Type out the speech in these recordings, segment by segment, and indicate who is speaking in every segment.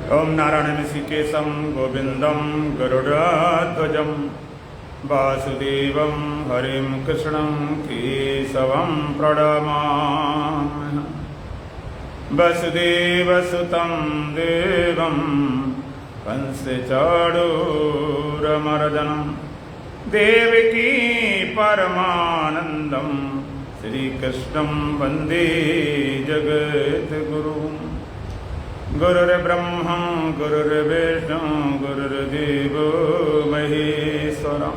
Speaker 1: ओम नारायण ऋषिकेशं गोविंदं गरुड़ध्वजं वासुदेवं हरिं कृष्णं केशवं प्रणमामि। वसुदेवसुतं देवं कंसचाणूरमर्दनं देवकी परमानन्दं श्रीकृष्णं वन्दे जगद्गुरुम्। गुरुर्ब्रह्मा गुरुर्विष्णु गुरुर्देवो महेश्वरः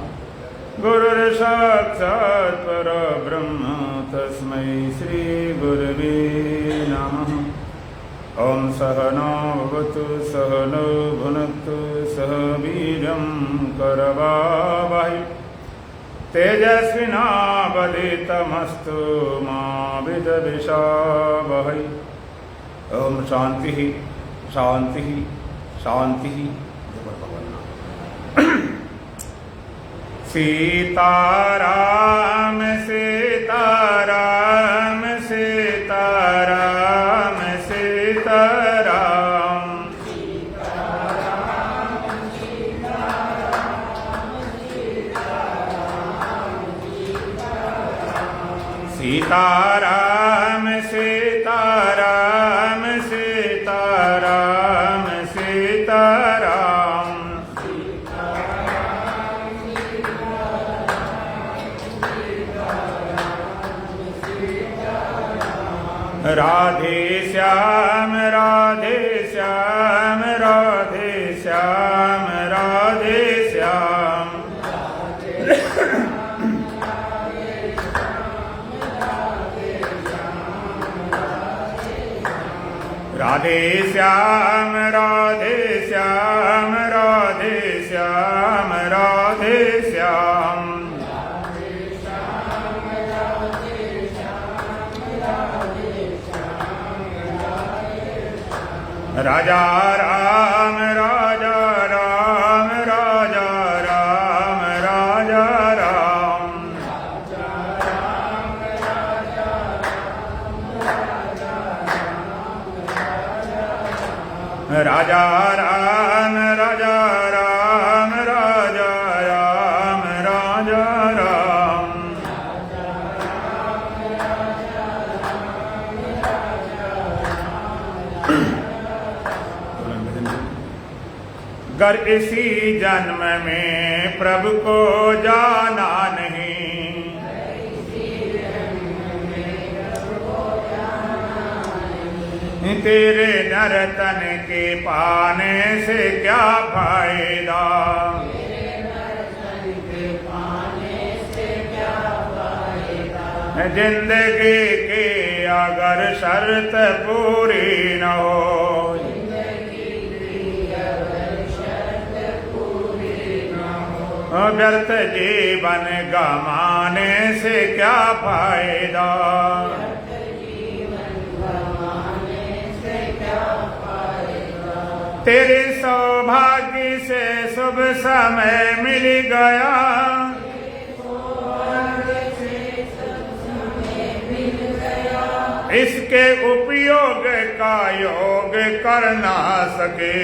Speaker 1: गुरुर्साक्षात् परब्रह्म तस्मै श्री गुरवे नमः। ओम सहना भवतु सहनौ भुनक्तु सह वीर्यं करवावहै तेजस्विनावधीतमस्तु मा विद्विषावहै। ओम शांति शांति शांति। सीताराम सीताराम सीताराम सीताराम सीताराम सीताराम सीताराम सीताराम राधे श्याम राधे श्याम राधे श्याम राधे श्याम राधे श्याम राधे श्याम राधे श्याम राधे श्याम राजा राम राजा राम राजा राम राजा राम राजा राम राजा राम राजा राम राजा राम गर इसी जन्म में प्रभु को जाना नहीं, तेरे नर्तन के पाने से क्या फायदा। जिंदगी की अगर शर्त पूरी न हो, व्यर्थ जीवन गमाने से क्या फायदा। तेरे सौभाग्य से शुभ समय मिल गया, इसके उपयोग का योग कर ना सके।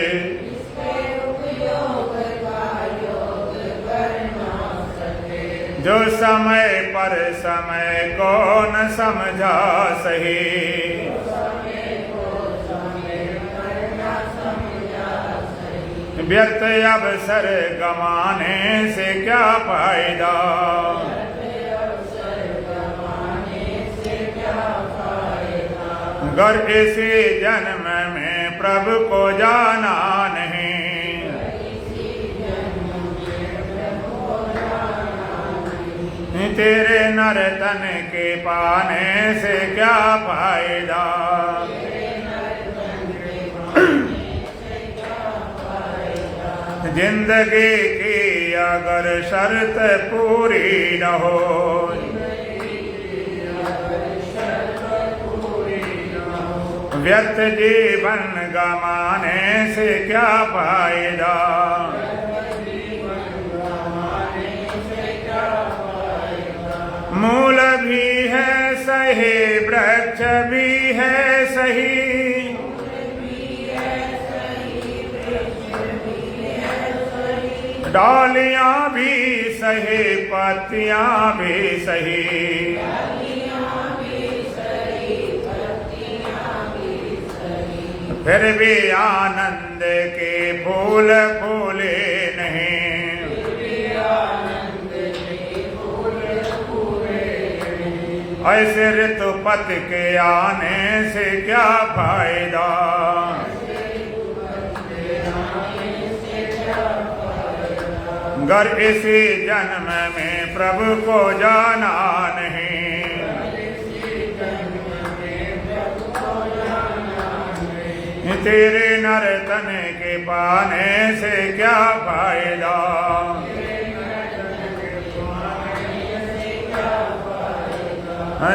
Speaker 1: जो समय पर समय को न समझा सही, व्यर्थ अवसर गमाने से क्या फायदा। गर इसी जन्म में प्रभु को जाना नहीं, तेरे नर्तन के पाने से क्या फायदा। जिंदगी की अगर शर्त पूरी न हो, व्यर्थ जीवन गमाने से क्या फायदा। मूल भी है सही, वृक्ष भी है सही, डालियां भी सही पत्तियां भी सही, फिर भी आनंद के फूल फूले नहीं। ऐसे ऋतुपत के आने से क्या फायदा, गर इसी जन्म में प्रभु को जाना नहीं। तेरे नर्तन के पाने से क्या फायदा,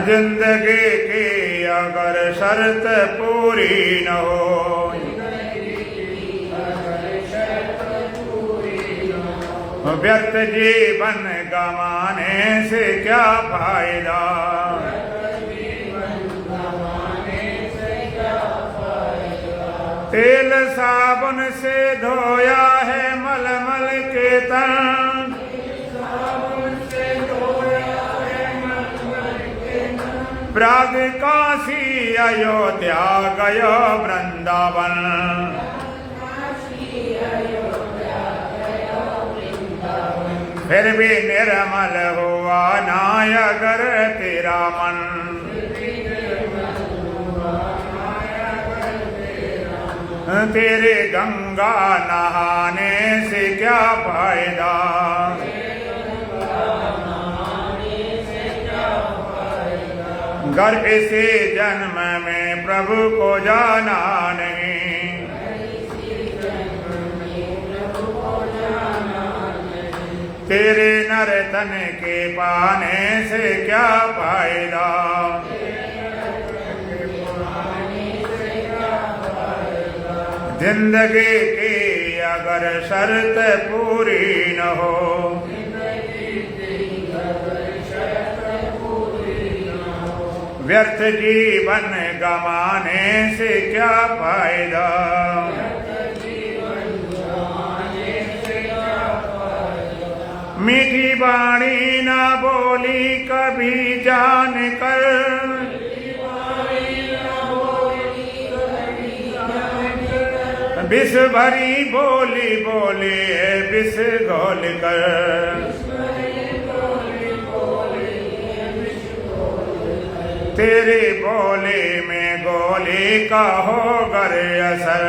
Speaker 1: जिंदगी की अगर शर्त पूरी न हो, व्यर्थ जीवन गंवाने से क्या फायदा, तेल साबुन से धोया है मलमल के तन, प्राग काशी अयोध्या गयो वृंदावन, फिर भी निर्मल हुआ नायगर तेरा मन। तेरे गंगा नहाने से क्या फायदा, गर इसी जन्म में प्रभु को जाना नहीं। तेरे नर्तन के पाने से क्या फायदा, जिंदगी की अगर शर्त पूरी न हो, व्यर्थ जीवन गंवाने से क्या फायदा, मीठी वाणी न बोली कभी जान कर, विष भरी बोली बोले विष घोल कर, तेरे बोले में गोली का हो गर असर,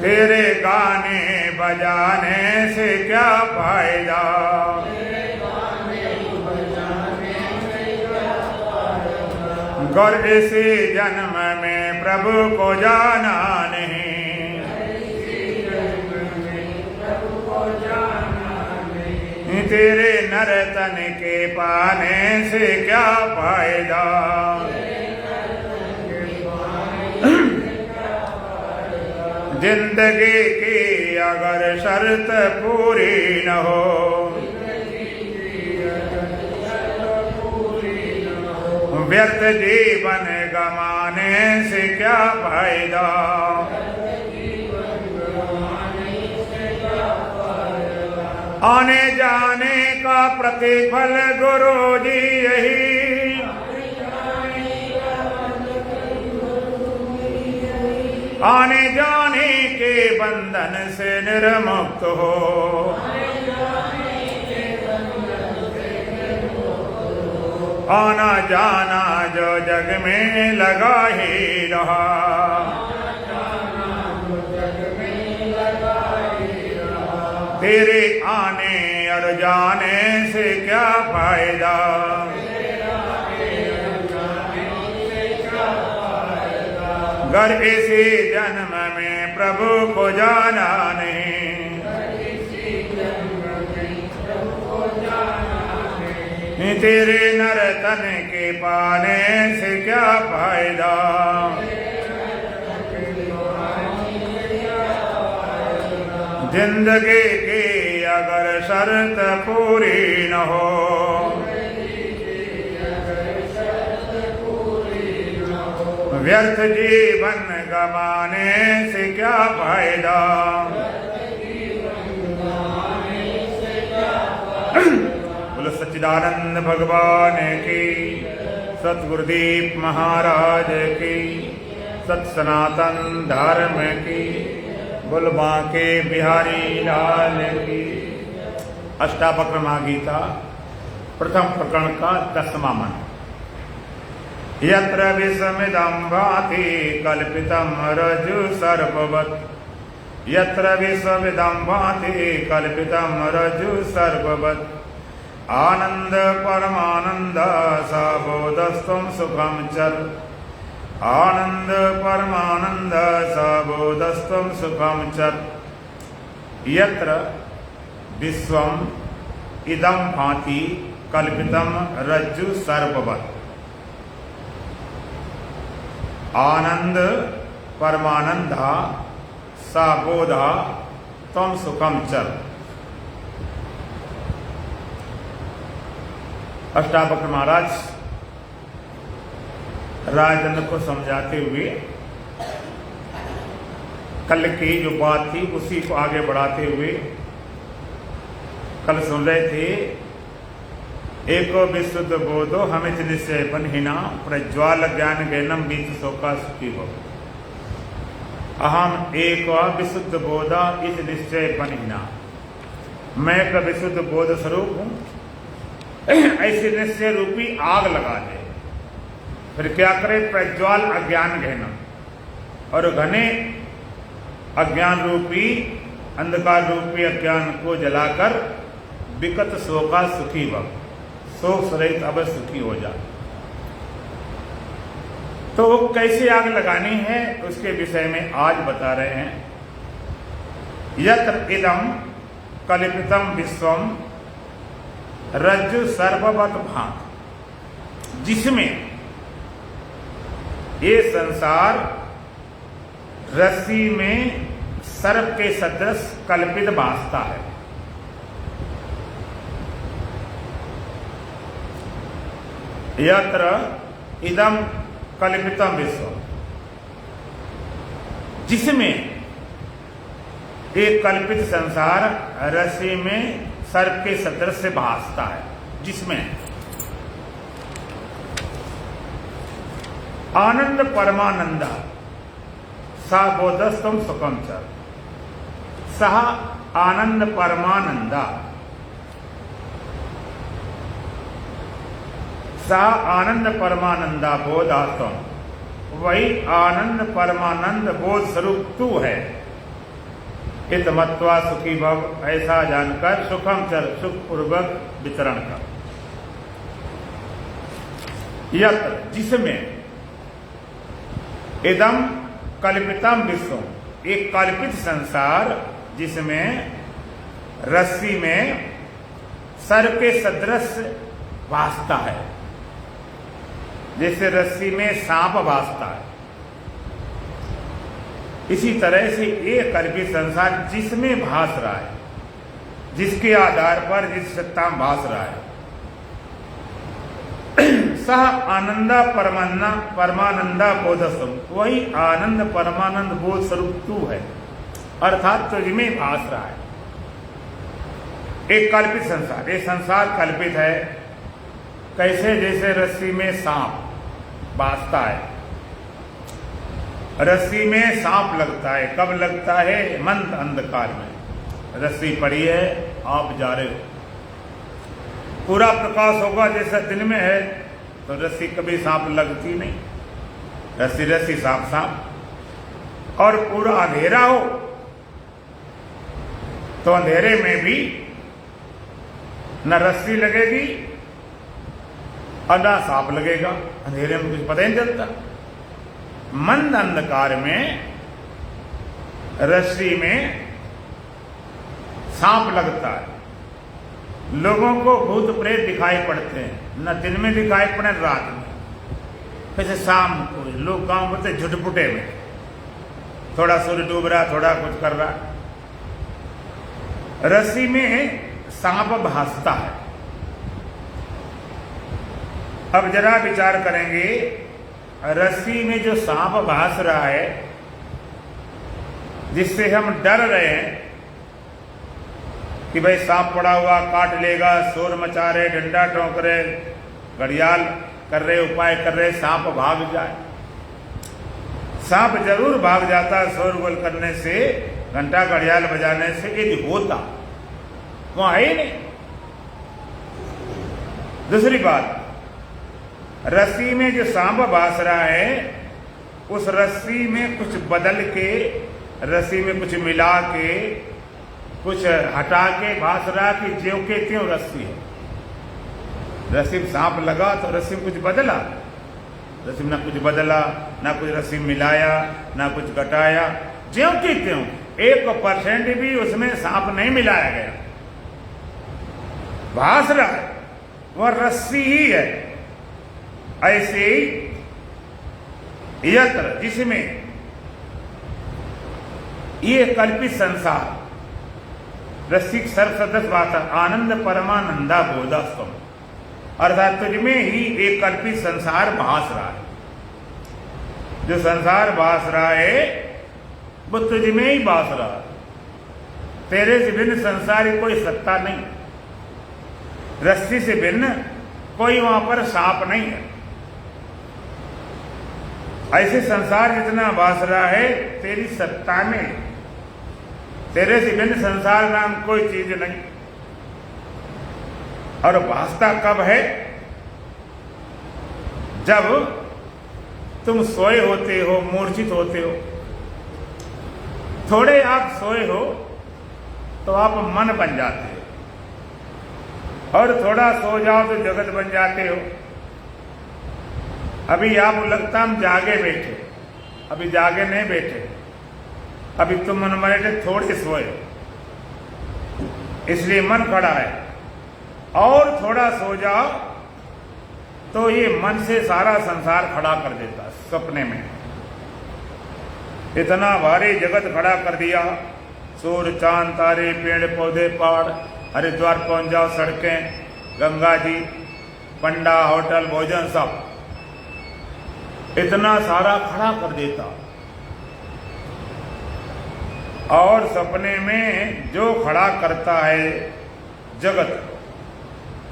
Speaker 1: तेरे गाने बजाने से क्या फायदा, गर इसी जन्म में प्रभु को जाना नहीं। तेरे नर्तन के पाने से क्या फायदा, जिंदगी की अगर शर्त पूरी न हो, व्यर्थ जीवन गंवाने से क्या फायदा, आने जाने का प्रतिफल गुरु जी यही, आने जाने के बंधन से निर्मुक्त हो, आना जाना जो जग में लगा ही रहा, तेरे आने और जाने से क्या फायदा, गर इसी जन्म में प्रभु को जाना नहीं। तेरे नर्तन के पाने से क्या फायदा, जिंदगी की अगर शर्त पूरी न हो, व्यर्थ जीवन गमाने से क्या फायदा। बोलो सच्चिदानंद भगवान की, सतगुरुदीप महाराज की, सत सनातन धर्म की, बोल बांके बिहारी लाल की। अष्टावक्रमा गीता प्रथम प्रकरण का 10वां मंत्र। यत्र विषमिदं भाति कल्पितं रज्जु सर्पवत्, यत्र विषमिदं भाति कल्पितं रज्जु सर्पवत्, आनंद परमानंद सबोधस्त्वं सुखं चर, आनंद परमानंद सबोधस्त्वं सुखं चर। यत्र विश्वम इदं भाति कल्पितं रज्जु सर्पवत्, आनंद परमानंदा सबोधा त्वं सुखम चर। अष्टावक्र महाराज राजन को समझाते हुए कल की जो बात थी उसी को आगे बढ़ाते हुए कल सुन रहे थे। एको विशुद्ध बोधो हमित निश्चयपन हिना प्रज्वाल ज्ञान ज्ञानम बीत शोका सुखी हो। अहम एक विशुद्ध बोधा इस निश्चयपन हिना, मैं का विशुद्ध बोध स्वरूप हूं। ऐसे निश्चय रूपी आग लगा दे, फिर क्या करे, प्रज्वाल अज्ञान गहनम, और घने अज्ञान रूपी अंधकार रूपी अज्ञान को जलाकर विकट शोका सुखी भव, शोक सहित अब सुखी हो जा। तो कैसे आग लगानी है उसके विषय में आज बता रहे हैं। यत्र इदं कल्पितं विश्वम रज्जु सर्पवत् भात, जिसमें ये संसार रस्सी में सर्प के सदृश कल्पित भासता है। यत्र इदं कल्पितं विश्व, जिसमें एक कल्पित संसार रस्सी में सर्प के सदृश से भासता है, जिसमें आनंद परमानंदा सा बोधस्तम सुखम चर, सह आनंद परमानंदा, सा आनंद परमानंदा बोधात्म, वही आनंद परमानंद बोध स्वरूप तू है। हित मत्वा सुखी भव, ऐसा जानकर सुखम चर, सुख पूर्वक वितरण कर। यत्र, जिसमें इदम कल्पितम विश्व, एक कल्पित संसार जिसमें रस्सी में सर्प के सदृश भासता है, जैसे रस्सी में सांप भासता है, इसी तरह से एक कल्पित संसार जिसमें भास रहा है, जिसके आधार पर जिस सत्ता में भास रहा है, सह आनंद परमानंदा बोधस्वम, वही आनंद परमानंद बोध स्वरूप तू है, अर्थात तुझ में भास रहा है। एक कल्पित संसार, ये संसार कल्पित है। कैसे? जैसे रस्सी में सांप भासता है, रस्सी में सांप लगता है। कब लगता है? मंद अंधकार में। रस्सी पड़ी है, आप जा रहे हो, पूरा प्रकाश होगा जैसा दिन में है तो रस्सी कभी सांप लगती नहीं, रस्सी रस्सी सांप सांप। और पूरा अंधेरा हो तो अंधेरे में भी न रस्सी लगेगी और न सांप लगेगा, अंधेरे में कुछ पता ही नहीं चलता। मंद अंधकार में रस्सी में सांप लगता है। लोगों को भूत प्रेत दिखाई पड़ते हैं, न दिन में दिखाई पड़े न रात में। वैसे शाम को लोग काम करते झुटपुटे में, थोड़ा सूर्य डूब रहा, थोड़ा कुछ कर रहा। रस्सी में सांप भासता है। अब जरा विचार करेंगे, रस्सी में जो सांप भास रहा है जिससे हम डर रहे हैं कि भाई सांप पड़ा हुआ काट लेगा, शोर मचा रहे, डंडा ठोंक रहे, घड़ियाल कर रहे, उपाय कर रहे, सांप भाग जाए। सांप जरूर भाग जाता शोरगुल करने से, घंटा घड़ियाल बजाने से, यदि होता, वहां है ही नहीं। दूसरी बात, रस्सी में जो सांप भास रहा है, उस रस्सी में कुछ बदल के, रस्सी में कुछ मिला के, कुछ हटा के भास रहा कि ज्यों के त्यों रस्सी है। रस्सी में सांप लगा तो रस्सी में कुछ बदला, रस्सी में ना कुछ बदला, ना कुछ रस्सी मिलाया, ना कुछ घटाया, ज्यों की त्यों 1% भी उसमें सांप नहीं मिलाया गया, भास रहा है, वह रस्सी ही है। ऐसे ही यत्र जिसमें ये कल्पित संसार, रस्सी सर्व सदस्य बात, आनंद परमानंदा बोधास्तम, अर्थात तुझमें ही एक कल्पित संसार भास रहा है। जो संसार भास रहा है वो तुझमें ही भास रहा है, तेरे से भिन्न संसार की कोई सत्ता नहीं, रस्सी से भिन्न कोई वहां पर सांप नहीं है। ऐसे संसार जितना भास रहा है तेरी सत्ता में, तेरे से भिन्न संसार नाम कोई चीज नहीं। और भासता कब है? जब तुम सोए होते हो, मूर्छित होते हो, थोड़े आप सोए हो तो आप मन बन जाते हो, और थोड़ा सो जाओ तो जगत बन जाते हो। अभी आपको लगता हम जागे बैठे, अभी जागे नहीं बैठे, अभी तुम मन बैठे थोड़े सोए, इसलिए मन खड़ा है। और थोड़ा सो जाओ तो ये मन से सारा संसार खड़ा कर देता। सपने में इतना भारी जगत खड़ा कर दिया, सूर्य चांद तारे पेड़ पौधे पहाड़, हरिद्वार पहुंच जाओ, सड़कें, गंगा जी, पंडा, होटल, भोजन, सब इतना सारा खड़ा कर देता। और सपने में जो खड़ा करता है जगत,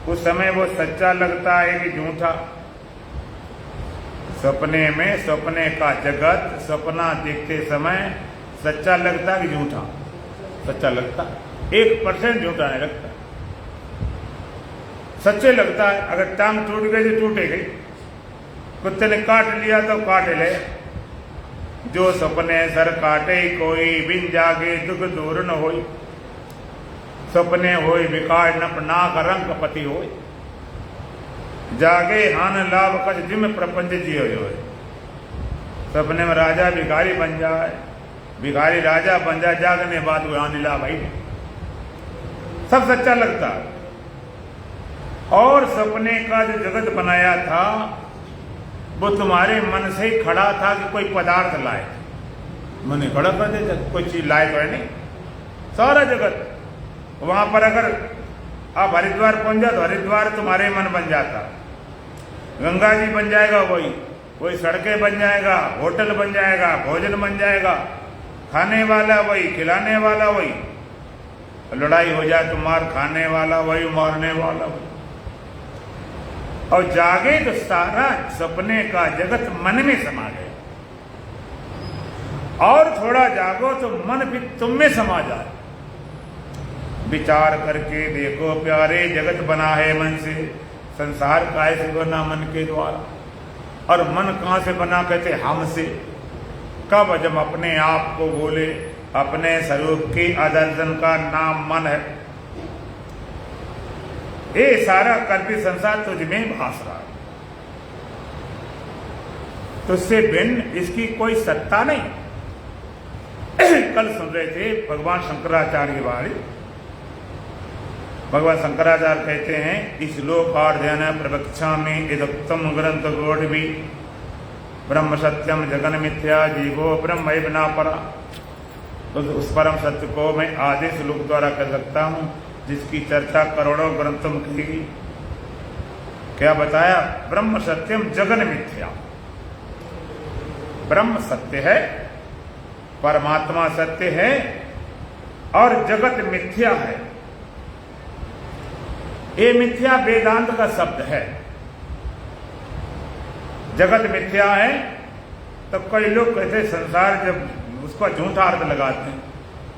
Speaker 1: उस समय वो सच्चा लगता है कि झूठा? सपने में सपने का जगत सपना देखते समय सच्चा लगता कि झूठा? सच्चा लगता, 1% झूठा नहीं लगता, सच्चे लगता है। अगर टांग टूट गई तो टूटे गई, कुत्ते ने काट लिया तो काट ले, जो सपने सर काटे कोई, बिन जागे दुख दूर न होई, सपने होई विकार नप नाक रंग पति होई, जागे हान लाभ कछ जिम प्रपंच जियो होय। सपने में राजा भिखारी बन जाए, भिखारी राजा बन जाए, जागने बाद वो हानि लाभ भाई, सब सच्चा लगता। और सपने का जो जगत बनाया था वो तुम्हारे मन से ही खड़ा था कि कोई पदार्थ लाए, मन खड़ा कर दे, कोई चीज लाए तो है नहीं, सारा जगत वहां पर। अगर आप हरिद्वार पहुंच जाओ तो हरिद्वार तुम्हारे मन बन जाता, गंगा जी बन जाएगा, वही सड़कें बन जाएगा, होटल बन जाएगा, भोजन बन जाएगा, खाने वाला वही, खिलाने वाला वही, लड़ाई हो जाए तो मार खाने वाला वही, मारने वाला वही। और जागे तो सारा सपने का जगत मन में समा गया, और थोड़ा जागो तो मन भी तुम में समा जाए। विचार करके देखो प्यारे, जगत बना है मन से, संसार कैसे बना? मन के द्वारा। और मन कहां से बना? कहते हमसे। कब? जब अपने आप को बोले, अपने स्वरूप की अदर्शन का नाम मन है। ये सारा कल्पित संसार तुझमें भास रहा है, तुझसे भिन्न इसकी कोई सत्ता नहीं। कल सुन रहे थे भगवान शंकराचार्य की वाणी। भगवान शंकराचार्य कहते हैं, इस लोकार्धन प्रवक्ष्यामि इदुक्तम ग्रंथ गोढ़ ब्रह्म सत्यम जगन मिथ्या जीवो ब्रह्म न परा। तो उस परम सत्य को मैं आधे श्लोक द्वारा कर सकता हूं, जिसकी चर्चा करोड़ों ग्रंथों में की गई। क्या बताया? ब्रह्म सत्यम जगन मिथ्या। ब्रह्म सत्य है परमात्मा सत्य है और जगत मिथ्या है। ये मिथ्या वेदांत का शब्द है। जगत मिथ्या है तो कई लोग कहते हैं संसार, जब उसका झूठा अर्थ लगाते हैं,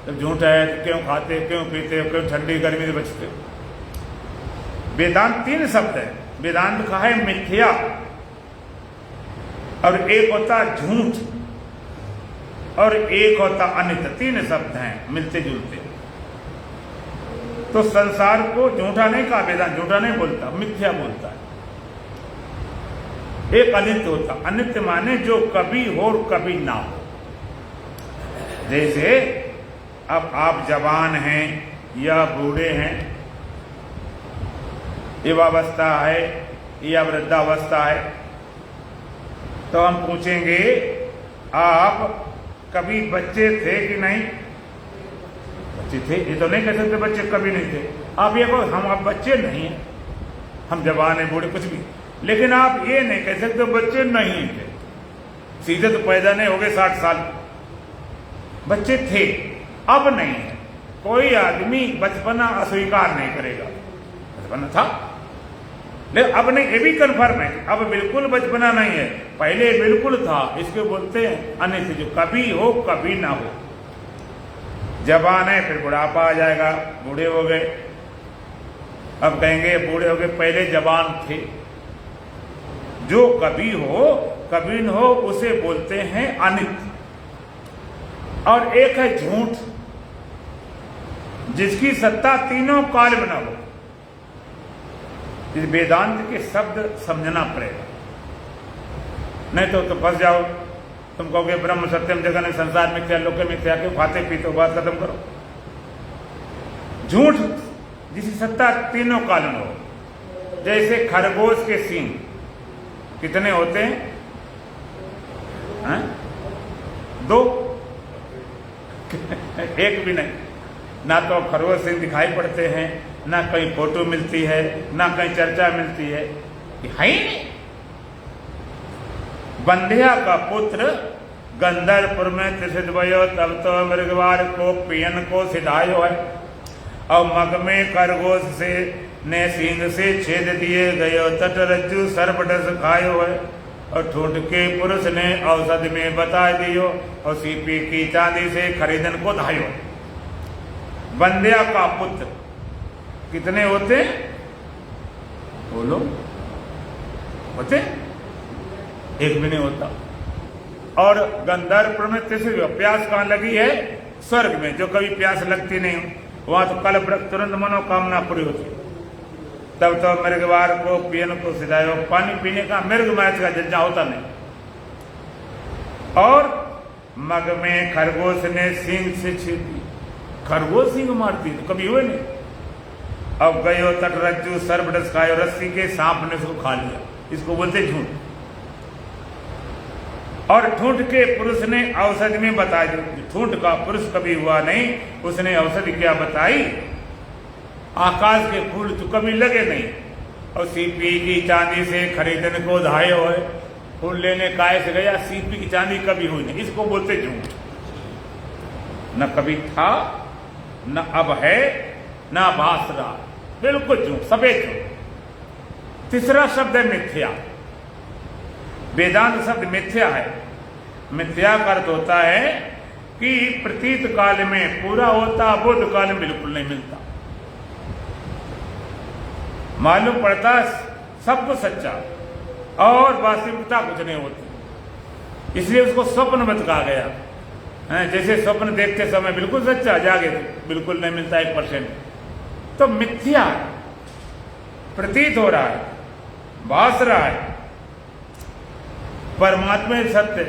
Speaker 1: जब झूठा है तो क्यों खाते, क्यों पीते, क्यों ठंडी गर्मी से बचते। वेदांत 3 शब्द है। वेदांत का है मिथ्या, और एक होता झूठ, और एक होता अनित्य। 3 शब्द हैं मिलते जुलते। तो संसार को झूठा नहीं कहा वेदांत, झूठा नहीं बोलता, मिथ्या बोलता है। एक अनित्य होता, अनित्य माने जो कभी हो और कभी ना हो। जैसे अब आप जवान हैं या बूढ़े हैं, युवावस्था है या वृद्धावस्था है, तो हम पूछेंगे आप कभी बच्चे थे कि नहीं? बच्चे थे, ये तो नहीं कह सकते बच्चे कभी नहीं थे। आप ये कहो हम आप बच्चे नहीं हैं, हम जवान हैं, बूढ़े, कुछ भी, लेकिन आप ये नहीं कह सकते बच्चे नहीं थे। सीधे तो पैदा नहीं हो गए 60 साल, बच्चे थे, अब नहीं है। कोई आदमी बचपना अस्वीकार नहीं करेगा, बचपना था, लेकिन अब नहीं, ये भी कन्फर्म है, अब बिल्कुल बचपना नहीं है, पहले बिल्कुल था। इसके बोलते हैं अनित्य, जो कभी हो कभी ना हो। जवान है फिर बुढ़ापा आ जाएगा, बूढ़े हो गए, अब कहेंगे बूढ़े हो गए, पहले जवान थे। जो कभी हो कभी न हो उसे बोलते हैं अनित्य। और एक है झूठ, जिसकी सत्ता तीनों काल में न हो। इस वेदांत के शब्द समझना पड़ेगा, नहीं तो फंस जाओ। तुम कहोगे ब्रह्म सत्यम जगन संसार मिथ्या लोके मिथ्या, क्यों खाते पीते, बात खत्म करो। झूठ जिसकी सत्ता तीनों काल में हो। जैसे खरगोश के सींग कितने होते हैं? 2 एक भी नहीं। ना तो खरगोश सिंह दिखाई पड़ते हैं, ना कहीं फोटो मिलती है, ना कहीं चर्चा मिलती है, है ही नहीं। बंध्या का पुत्र गंधर्वपुर में त्रिसित भयो, तब तो मृगवार को पियन को सिधायो है। और मग में खरगोश से ने सींग से छेद दिए गयो, तट रज्जु सर्पडस खायो है। और ठूठ के पुरुष ने औषध में बता दियो, और सीपी की चांदी से खरीदन को धायो। बंध्या का पुत्र कितने होते? बोलो, होते? एक भी नहीं होता। और गंधर्वपुर में तीसरी प्यास कहाँ लगी है? स्वर्ग में। जो कभी प्यास लगती नहीं वहां तो कल तुरंत मनोकामना पूरी होती। तब तो मृगवार को पियन को सिधायो, पानी पीने का मृग मैच का जज्जा होता नहीं। और मग में खरगोश ने सींग से छेद दी। खरगोश सींग मारती तो कभी हुए नहीं। अब गयो तट रज्जु सर्पडस खायो, रस्सी के सांप ने उसको खा लिया। इसको बोलते झूठ। और ठूंठ के पुरुष ने औषधि में बता दी। ठूंठ का पुरुष कभी हुआ नहीं, उसने औषधि क्या बताई? आकाश के फूल तो कभी लगे नहीं। और सीपी की चांदी से खरीदने को धायो है। फूल लेने काय से गया, सीपी की चांदी कभी हुई नहीं। इसको बोलते झूठ। न कभी था, न अब है, न भास रहा, बिल्कुल झूठ, सफेद झूठ। तीसरा शब्द है मिथ्या। वेदांत शब्द मिथ्या है। मिथ्या का अर्थ होता है कि प्रतीत काल में पूरा होता, बोध काल में बिल्कुल नहीं मिलता। मालूम पड़ता सब कुछ सच्चा और वास्तविकता कुछ नहीं होती, इसलिए उसको स्वप्नवत कहा गया। जैसे स्वप्न देखते समय बिल्कुल सच्चा, जागे बिल्कुल नहीं मिलता 1%। तो मिथ्या प्रतीत हो रहा है, भास रहा है, परमात्मा सत्य।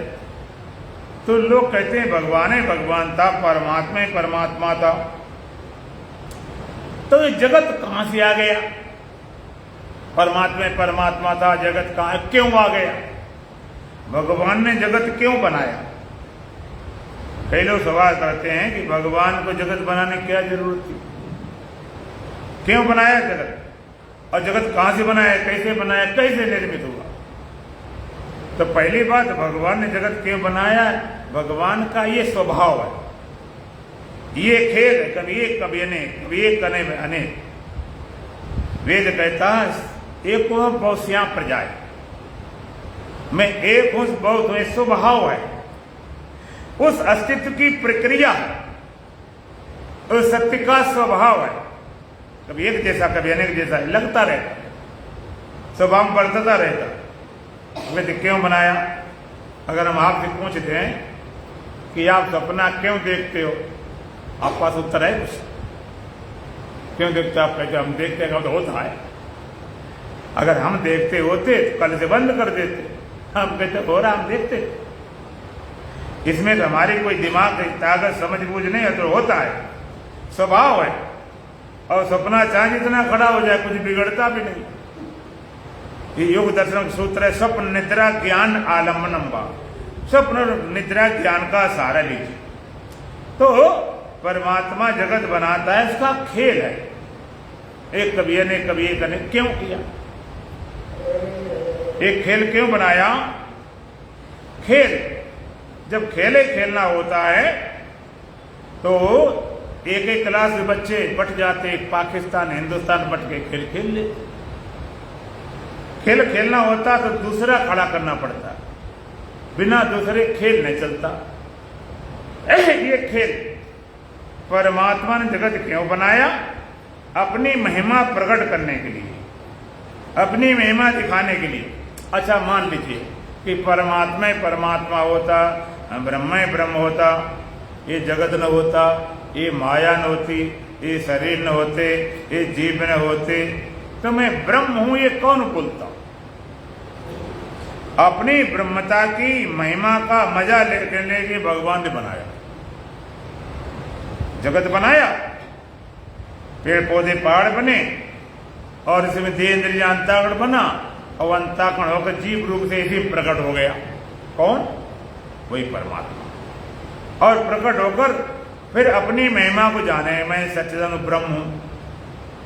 Speaker 1: तो लोग कहते हैं भगवान है भगवान था, परमात्मा ही परमात्मा था। तो ये जगत कहां से आ गया? परमात्मा परमात्मा था, जगत कहां क्यों आ गया? भगवान ने जगत क्यों बनाया? कई लोग सवाल करते हैं कि भगवान को जगत बनाने की क्या जरूरत थी, क्यों बनाया जगत, और जगत कहां से बनाया, कैसे बनाया, कैसे निर्मित हुआ? तो पहली बात, भगवान ने जगत क्यों बनाया है? भगवान का ये स्वभाव है, ये खेल है, कभी एक कभी अनेक, कभी एक कने में अनेक। वेद कहता है एक हो बहुश्यां प्रजाएं, मैं एक हूं बहुत हूं, स्वभाव है, उस अस्तित्व की प्रक्रिया है, उस सत्य का स्वभाव है। कभी एक जैसा कभी अनेक जैसा लगता रहता, स्वभाव बढ़ता रहता। वेद क्यों बनाया? अगर हम आपसे पूछते हैं कि आप सपना क्यों देखते हो, आप पास उत्तर है कुछ? क्यों देखते? आप कहते हम देखते हैं तो होता है। अगर हम देखते होते तो कल से बंद कर देते। हम कहते हो रहा, हम देखते। इसमें तो हमारी कोई दिमाग की ताकत समझ बूझ नहीं है, तो होता है, स्वभाव है। और सपना चाहे जितना खड़ा हो जाए, कुछ बिगड़ता भी नहीं। ये योग दर्शन का सूत्र है, स्वप्न निद्रा ज्ञान आलम्बनम वा। स्वप्न निद्रा ज्ञान का सहारा लीजिए। तो परमात्मा जगत बनाता है, इसका खेल है। एक कभी अनेक, कभी एक अनेक। क्यों किया? एक खेल क्यों बनाया? खेल, जब खेले खेलना होता है तो एक एक क्लास के बच्चे बट जाते, पाकिस्तान हिंदुस्तान बट के खेल खेल लेते। खेल खेलना होता तो दूसरा खड़ा करना पड़ता, बिना दूसरे खेल नहीं चलता। ये खेल परमात्मा ने जगत क्यों बनाया? अपनी महिमा प्रकट करने के लिए, अपनी महिमा दिखाने के लिए। अच्छा, मान लीजिए कि परमात्मा ही परमात्मा होता, ब्रह्म ही ब्रह्म होता, ये जगत न होता, ये माया न होती, ये शरीर न होते, ये जीव न होते, तो मैं ब्रह्म हूं ये कौन बोलता? अपनी ब्रह्मता की महिमा का मजा लेने के भगवान ने बनाया, जगत बनाया, पेड़ पौधे पहाड़ बने, और इसमें देह इंद्रिय अंताकरण बना, और अंताकरण होकर जीव रूप से इसी प्रकट हो गया। कौन? वही परमात्मा। और प्रकट होकर फिर अपनी महिमा को जाने, मैं सच्चिदानंद ब्रह्म हूं।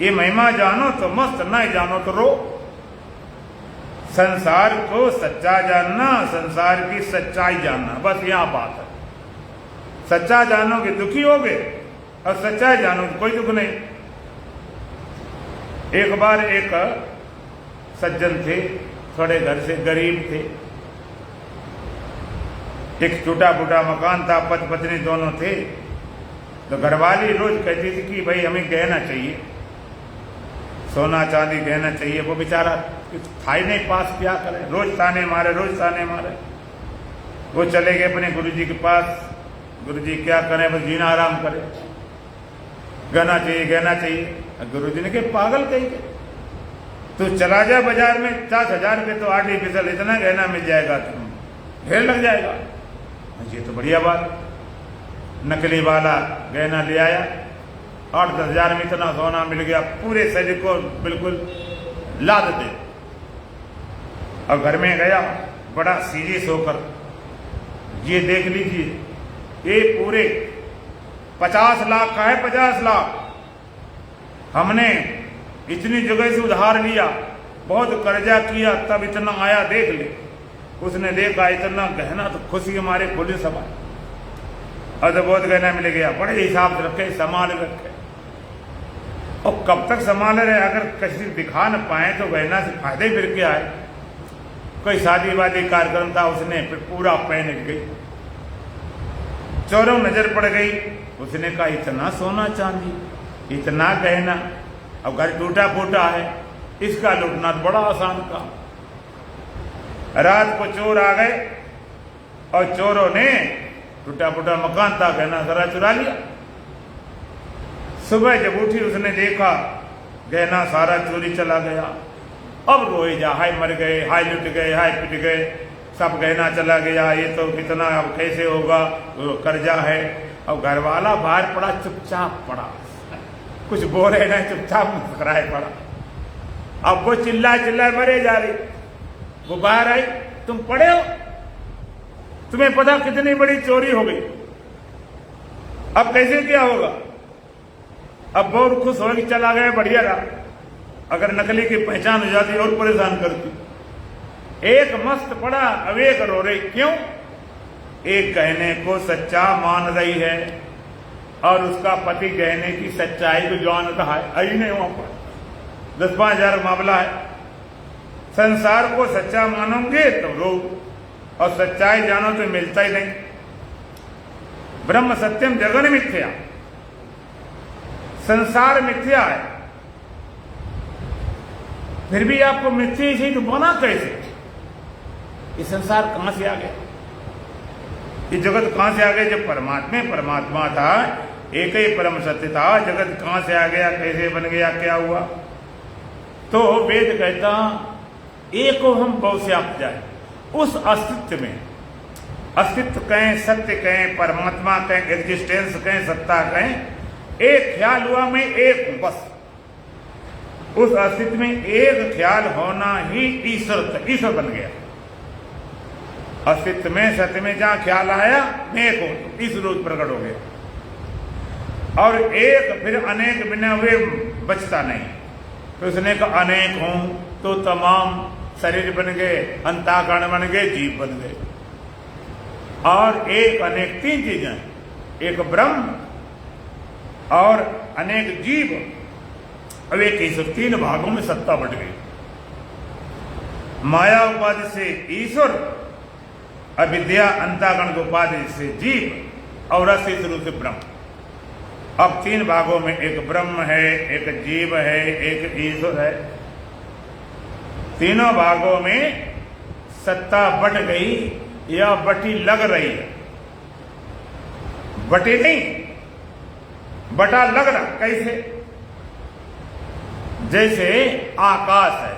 Speaker 1: ये महिमा जानो तो मस्त, नहीं जानो तो रो। संसार को सच्चा जानना, संसार की सच्चाई जानना, बस यहां बात है। सच्चा जानोगे दुखी होगे, और सच्चाई जानोगे कोई दुख नहीं। एक बार एक सज्जन थे, थोड़े घर से गरीब थे, एक टूटा फूटा मकान था, पति पत्नी दोनों थे। तो घरवाली रोज कहती थी कि भाई हमें गहना चाहिए, सोना चांदी गहना चाहिए। वो बेचारा था ही नहीं पास, क्या करे, रोज ताने मारे, रोज ताने मारे। वो चले गए अपने गुरुजी के पास। गुरुजी क्या करें, बस जीना आराम करे, गहना चाहिए, गहना चाहिए। गुरुजी ने कहा पागल कहीं के, तो चला जा बाजार में, 50,000 रुपये तो आर्टिफिशियल इतना गहना मिल जाएगा, तुम ढेर लग जाएगा। ये तो बढ़िया बात। नकली वाला गहना ले आया, 8-10 हजार में इतना सोना मिल गया, पूरे शरीर को बिल्कुल लाद दे। और घर में गया बड़ा सीरियस होकर, ये देख लीजिए, ये पूरे 50 लाख का है, 50 लाख। हमने इतनी जगह से उधार लिया, बहुत कर्जा किया, तब इतना आया, देख ले। उसने देखा इतना गहना, तो खुशी हमारे खुले समा, और तो बहुत गहना मिल गया, बड़े हिसाब से रखे, संभाल रखे। और कब तक संभाल रहे, अगर किसी दिखा न पाए तो गहना से फायदे फिर क्या है। कोई शादी वादी कार्यक्रम था, उसने फिर पूरा पहन गई, चोरों नजर पड़ गई। उसने कहा इतना सोना चांदी, इतना गहना, अब घर टूटा फूटा है, इसका लूटना तो बड़ा आसान काम। रात को चोर आ गए, और चोरों ने टूटा फूटा मकान था, गहना सारा चुरा लिया। सुबह जब उठी, उसने देखा गहना सारा चोरी चला गया। अब रोए जा, हाय मर गए, हाय लुट गए, हाय पिट गए, सब गहना चला गया, ये तो कितना, अब कैसे होगा, कर्जा है। अब घर वाला बाहर पड़ा, चुपचाप पड़ा, कुछ बोले नहीं, चुपचाप मुस्कुराए पड़ा। अब वो चिल्लाए मरे जा रही। वो बाहर आई, तुम पड़े हो, तुम्हें पता कितनी बड़ी चोरी हो गई, अब कैसे क्या होगा। अब बहुत खुश हो कि चला गया, बढ़िया रहा। अगर नकली की पहचान हो जाती और परेशान करती। एक मस्त पड़ा, अब एक रो रही। क्यों? एक कहने को सच्चा मान रही है और उसका पति कहने की सच्चाई को जानता है। आई नहीं वहां पर 10-5 हजार मामला है। संसार को सच्चा मानोगे तो रो, और सच्चाई जानो तो मिलता ही नहीं। ब्रह्म सत्यम जगन मिथ्या, संसार मिथ्या है। फिर भी आपको मिथ्या से तो बना कैसे? ये संसार कहां से आ गया? ये जगत कहां से आ गया? जब परमात्मा था, एक ही परम सत्य था, जगत कहां से आ गया, कैसे बन गया, क्या हुआ? तो वेद कहता एको हम बहुश्याप्त जाए। उस अस्तित्व में, अस्तित्व कहें, सत्य कहें, परमात्मा कहें, एग्जिस्टेंस कहें, सत्ता कहें, एक ख्याल हुआ मैं एक हूं बस। उस अस्तित्व में एक ख्याल होना ही ईश्वर बन गया। अस्तित्व में, सत्य में जहां ख्याल आया मैं एक हूं, इस रूप प्रकट हो गया। और एक फिर अनेक बिना हुए बचता नहीं। तो उसने कहा अनेक हूं तो तमाम शरीर बन गए, अंतःकरण बन गए, जीव बन गए। और एक अनेक 3 चीजें, एक ब्रह्म और अनेक जीव, अब एक ईश्वर, 3 भागों में सत्ता बढ़ गई। माया उपाधि से ईश्वर, अविद्या अंतःकरण की उपाधि से जीव, और रस रूप से ब्रह्म। अब 3 भागों में एक ब्रह्म है, एक जीव है, एक ईश्वर है। तीनों भागों में सत्ता बढ़ गई या बटी लग रही है? बटी नहीं, बटा लग रहा। कैसे? जैसे आकाश है,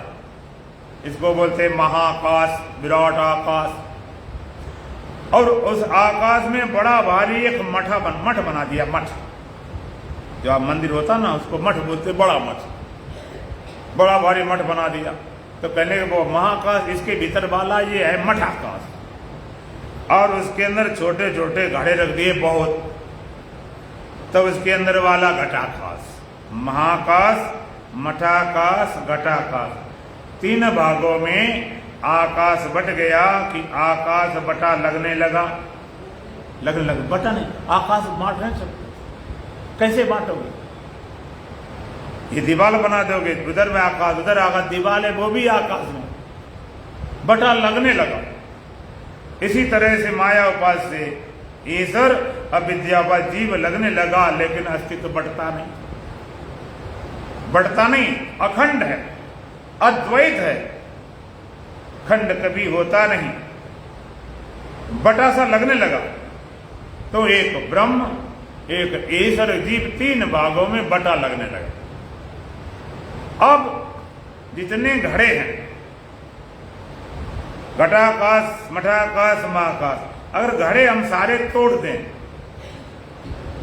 Speaker 1: इसको बोलते महाकाश, विराट आकाश। और उस आकाश में बड़ा भारी एक मठ बना दिया। मठ जो आप मंदिर होता ना, उसको मठ बोलते, बड़ा मठ, बड़ा भारी मठ बना दिया। तो कहने के वो महाकाश, इसके भीतर वाला ये है मठ आकाश। और उसके अंदर छोटे छोटे घड़े रख दिए बहुत, तब उसके अंदर वाला घटाकाश। महाकाश, मठाकाश, घटाकाश, 3 भागों में आकाश बट गया कि आकाश बटा लगने लगा। लगने लगा, बटा नहीं, आकाश बांट नहीं सकते। कैसे बांटोगे? ये दीवार बना दोगे, उधर में आकाश, उधर आकाश, दीवार है वो भी आकाश में, बटा लगने लगा। इसी तरह से माया उपास से ईश्वर, अविद्या उपास जीव लगने लगा, लेकिन अस्तित्व बढ़ता नहीं, बढ़ता नहीं, अखंड है, अद्वैत है। खंड कभी होता नहीं, बटा सा लगने लगा। तो एक ब्रह्म, एक ईश्वर, जीव, 3 भागों में बटा लगने लगा। अब जितने घड़े हैं, घटाकाश, मठाकाश, महाकाश, अगर घड़े हम सारे तोड़ दें,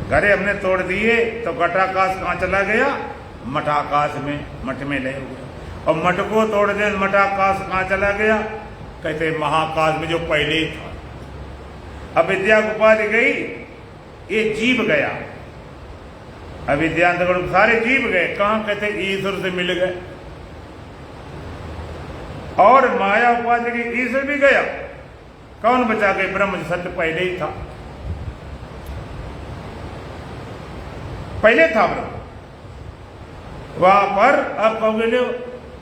Speaker 1: घड़े हमने तोड़ दिए तो घटाकाश कहां चला गया? मठाकाश में, मठ में ले गया। और मठ को तोड़ दें, मठाकाश कहां चला गया? कहते महाकाश में जो पहले ही था। अविद्या को उपाधि गई, ये जीव गया। अविद्या अंतःकरण सारे जीव गए, कहां? कहते ईश्वर से मिल गए। और माया उपाधि की ईश्वर भी गया, कौन बचा गए? ब्रह्म सत्य पहले ही था, पहले था ब्रह्म। वहां पर अब कहोगे लो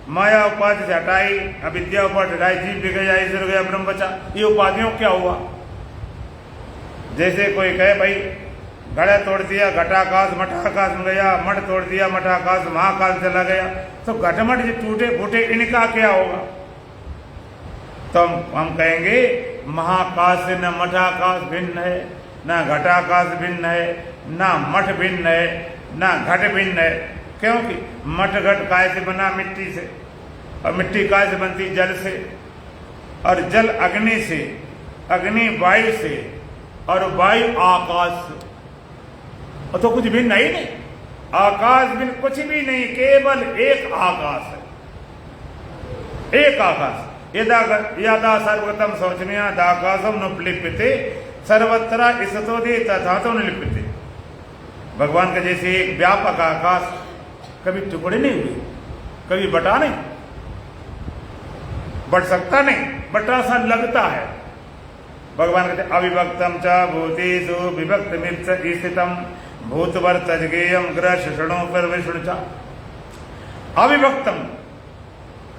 Speaker 1: माया उपाधि से हटाई, अविद्या उपाधि हटाई, जीव भी गया, ईश्वर गया, ब्रह्म बचा। ये उपाधियों क्या हुआ? जैसे कोई कहे भाई घड़ा तोड़ दिया, घटाकाश मठाकाश में गया, मठ तोड़ दिया, मठाकाश महाकाश चला गया, तो घटमठ जो टूटे फूटे इनका क्या होगा? तो हम कहेंगे महाकाश से न मठाकाश भिन्न है, न घटाकाश भिन्न है, न मठ भिन्न है, न घट भिन्न है। क्योंकि मठ घट काय से बना? मिट्टी से, और मिट्टी काय से बनती? जल से, और जल अग्नि से, अग्नि वायु से, और वायु आकाश से। और तो कुछ भिन्न ही नहीं, आकाश भिन्न कुछ भी नहीं, केवल एक आकाश है, एक आकाश। यदा सर्वगतम शौचनीय दाकाशम न लिप्यते सर्वत्र इसतोदे तथा तो न लिप्यते। भगवान का जैसे एक व्यापक आकाश, कभी टुकड़े नहीं हुए, कभी बटा नहीं, बढ़ सकता नहीं। बटा सा लगता है। भगवान कहते अविभक्तम च भूतेषु विभक्तमिव स्थितम भूतवर्तजगेयम ग्रह शृणु पर विष्णु च। अविभक्तम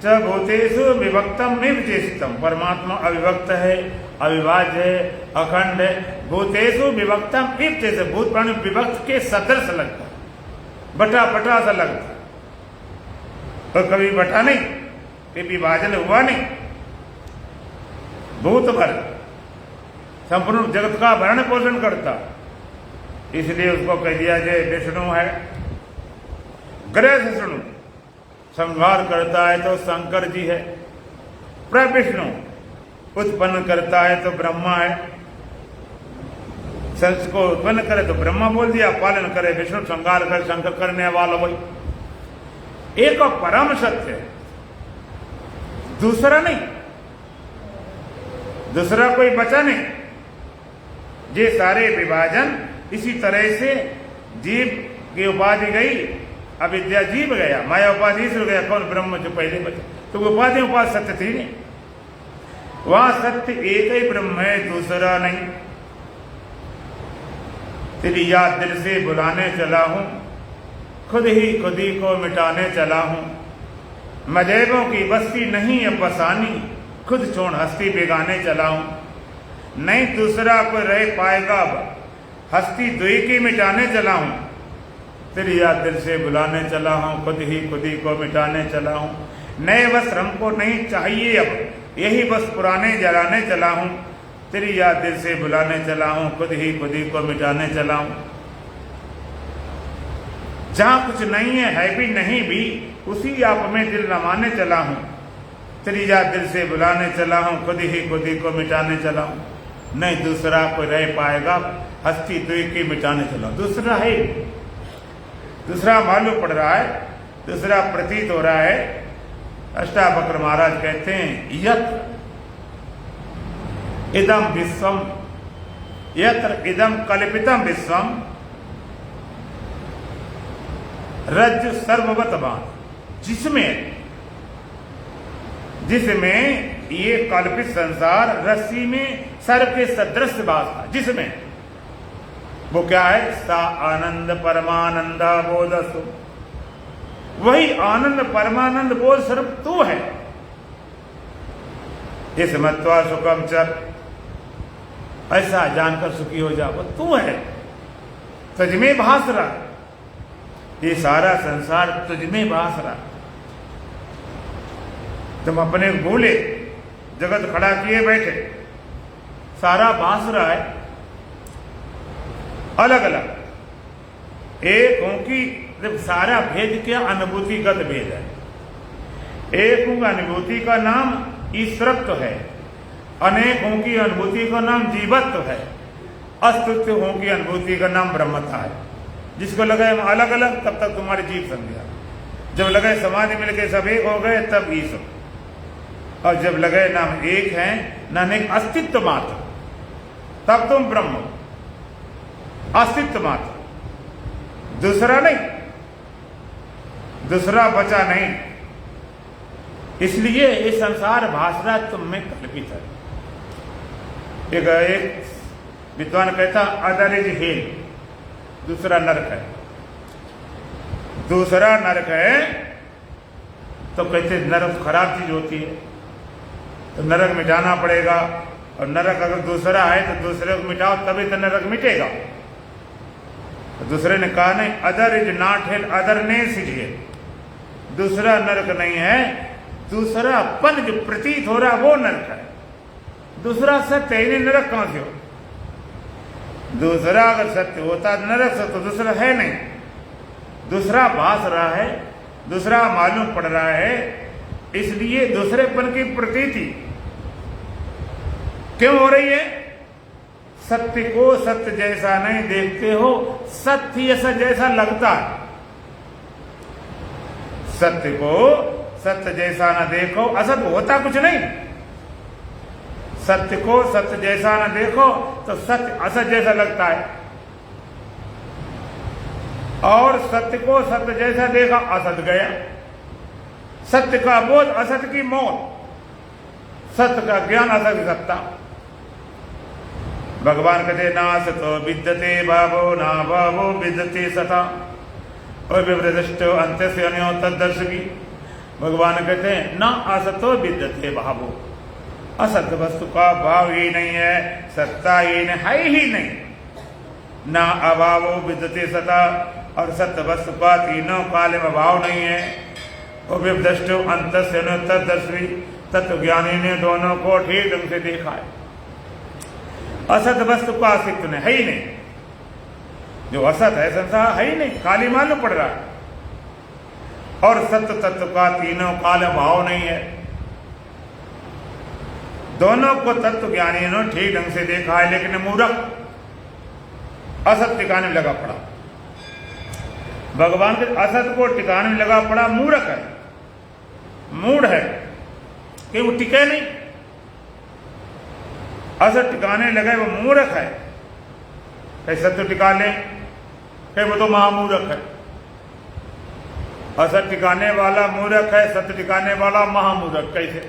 Speaker 1: च भूतेषु विभक्तम निर्देशितम, परमात्मा अविभक्त है, अविभाज्य है, अखंड है। भूतेषु विभक्तम निर्देश, भूत प्राणी विभक्त के सदृश लगता है, बटा बटा सा लगता है। तो कभी बटा नहीं, कभी विभाजन हुआ नहीं। भूत भर संपूर्ण जगत का भरण पोषण करता, इसलिए उसको कह दिया जाए विष्णु है। ग्रह विष्णु संहार करता है तो शंकर जी है। प्रविष्णु उत्पन्न करता है तो ब्रह्मा है। संस को उत्पन्न करे तो ब्रह्मा बोल दिया, पालन करे विष्णु, संहार करे शंकर, करने वाला वही। एक और परम सत्य है, दूसरा नहीं, दूसरा कोई बचा नहीं। ये सारे विभाजन इसी तरह से जीव की उपाधि गई, अविद्या जीव गया, माया उपाधि ईश्वर गया, कौन ब्रह्म जो पहले बचा। तो उपाधि उपाधि सत्य थी नहीं, वहां सत्य एक ही ब्रह्म है, दूसरा नहीं। तेरी याद दिल से बुलाने चला हूं, खुद ही को मिटाने चला हूं। मजैबों की बस्ती नहीं अब बसानी, खुद छोड़ हस्ती बेगाने चला हूं। नहीं दूसरा कोई रह पाएगा अब, हस्ती दुई की मिटाने चला हूं। तेरी याद दिल से बुलाने चला हूं, खुद ही को मिटाने चला हूं। नए वस्त्र हमको नहीं चाहिए अब, यही बस पुराने जलाने चला हूं। तेरी याद दिल से बुलाने चला हूं, खुद ही को मिटाने चला हूं। जहां कुछ नहीं है भी नहीं भी, उसी आप में दिल रमाने चला हूं। तेरी याद दिल से बुलाने चला हूं, खुद ही को मिटाने चला हूं। नहीं दूसरा कोई रह पाएगा, हस्ती दुई की मिटाने चला। दूसरा है, दूसरा मालूम पड़ रहा है, दूसरा प्रतीत हो रहा है। अष्टावक्र महाराज कहते हैं यत्र इदम विश्वम, यत्र इदम कल्पितम विश्वम रज्जु सर्ववतवान, जिसमें ये कल्पित संसार रस्सी में सर्प के सदृश वास था, जिसमें वो क्या है, सा आनंद परमानंद बोधस्तु, वही आनंद परमानंद बोध स्वरूप तू है। इस मत्वा सुखम चर, ऐसा जानकर सुखी हो जा, वो तू है, तुझमें भास रहा, ये सारा संसार तुझमें भास रहा। तुम अपने भूले जगत खड़ा किए बैठे, सारा भास रहा है अलग अलग। एक हूं कि जब सारा भेद क्या, अनुभूतिगत भेद है। एक हूं अनुभूति का नाम ईश्वरत्व है, अनेक हूं की अनुभूति का नाम जीवत्व है, अस्तित्व हूं की अनुभूति का नाम ब्रह्मता है। जिसको लगे हम अलग अलग, तब तक तुम्हारी जीव समझा। जब लगे समाधि मिलके सब एक हो गए, तब ईश्वर। और जब लगे नाम एक है, न एक अस्तित्व मात्र, तब तुम ब्रह्म, अस्तित्व मात्र, दूसरा नहीं, दूसरा बचा नहीं। इसलिए ये संसार भाषा तुम में कल्पित है। एक विद्वान कहता अदर इज हेल, दूसरा नरक है। दूसरा नरक है तो कहते नरक खराब चीज होती है, तो नरक मिटाना पड़ेगा। और नरक अगर दूसरा है तो दूसरे को मिटाओ, तभी तो नरक मिटेगा। तो दूसरे ने कहा नहीं, other is not hello, otherness is hello. दूसरा नरक नहीं है, दूसरा पन जो प्रतीत हो रहा वो नरक है। दूसरा सत्य है, नरक कहां से हो? दूसरा अगर सत्य होता नरक से, तो दूसरा है नहीं। दूसरा भास रहा है, दूसरा मालूम पड़ रहा है, इसलिए दूसरेपन की प्रतीति क्यों हो रही है? सत्य को सत्य जैसा नहीं देखते हो, सत्य असत जैसा लगता है। सत्य को सत्य जैसा न देखो, असत होता कुछ नहीं। सत्य को सत्य जैसा न देखो तो सत्य असत जैसा लगता है, और सत्य को सत्य जैसा देखा, असत गया। सत्य का बोध, असत की मौत। सत्य का ज्ञान, असत की सत्ता। भगवान कहते ना सतो विद्यते भावो ना भावो विद्यते सता और विवृष्टो अंत से अन्यो तदर्शकी। भगवान कहते हैं ना असतो विद्यते भावो, असत वस्तु का भाव ही नहीं है, सत्ता ही नहीं है ही नहीं। ना अभावो विद्यते सता, और सत्य वस्तु का तीनों काल में अभाव नहीं है। और विवृष्टो अंत से अन्यो तदर्शी, तत्व ज्ञानी ने दोनों को ठीक ढंग से देखा है। असत वस्तु का अस्तित्व नहीं है ही नहीं, जो असत है संसार है ही नहीं, खाली मालूम पड़ रहा है। और सत्य तत्व का तीनों काल भाव नहीं है। दोनों को तत्व ज्ञानी ने ठीक ढंग से देखा है, लेकिन मूर्ख असत टिकाने में लगा पड़ा। भगवान के असत को टिकाने में लगा पड़ा मूर्ख है, मूढ़ है कि वो टिके नहीं। असत टिकाने लगे वो मूर्ख है। कहीं सत्य टिका ले, कहीं वो तो महामूर्ख है। असत टिकाने वाला मूर्ख है, सत्य टिकाने वाला महामूर्ख। कैसे?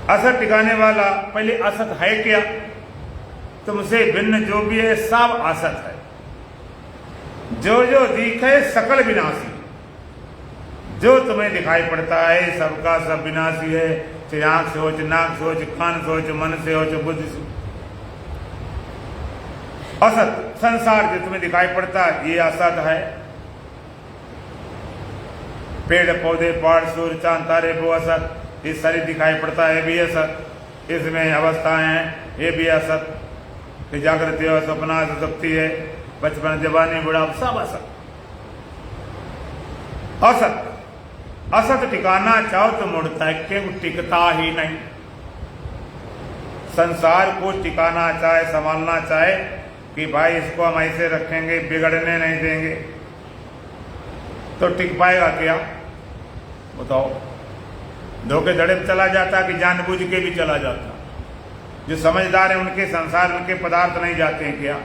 Speaker 1: असत टिकाने वाला पहले असत है क्या? तुमसे भिन्न जो भी है सब असत है। जो जो दिखे सकल विनाशी, जो तुम्हें दिखाई पड़ता है सबका सब विनाशी है। चाहे आंख से हो, चाहे नाक से हो, चाहे कान से हो, चाहे मन से हो, चाहे बुद्धि से। असत संसार जो तुम्हें दिखाई पड़ता है ये असत है। पेड़ पौधे पहाड़ सूर्य चांद तारे वो असत, ये शरीर दिखाई पड़ता है भी असत। इसमें अवस्थाएं हैं ये भी असत। जागृति हो, सपना, सुसुप्ति है, बचपन, जवानी, बुढ़ापा सब असत। असत असत टिकाना चाहो तो मुड़ता है, क्यों टिकता ही नहीं। संसार को टिकाना चाहे, संभालना चाहे कि भाई इसको हम ऐसे रखेंगे, बिगड़ने नहीं देंगे, तो टिक पाएगा क्या? बताओ। धोखे धड़े चला जाता कि जानबूझ के भी चला जाता। जो समझदार है उनके संसार, उनके पदार्थ नहीं जाते हैं क्या?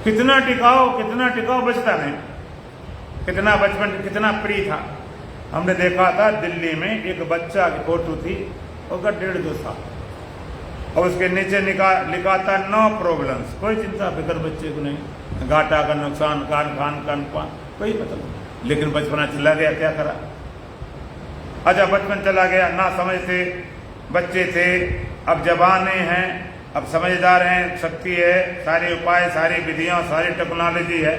Speaker 1: कितना टिकाओ बचता नहीं। कितना बचपन कितना प्रिय था। हमने देखा था दिल्ली में एक बच्चा की फोटो थी, होगा 1.5-2 साल, और उसके नीचे लिखा था नो प्रॉब्लम्स, कोई चिंता फिक्र बच्चे को नहीं, घाटा का नुकसान, खान पान कोई पता नहीं। लेकिन बचपना चला गया, क्या करा? अच्छा बचपन चला गया, ना समझते बच्चे थे, अब जवाने हैं, अब समझदार हैं, शक्ति है, सारे उपाय, सारी विधियां, सारी टेक्नोलॉजी है,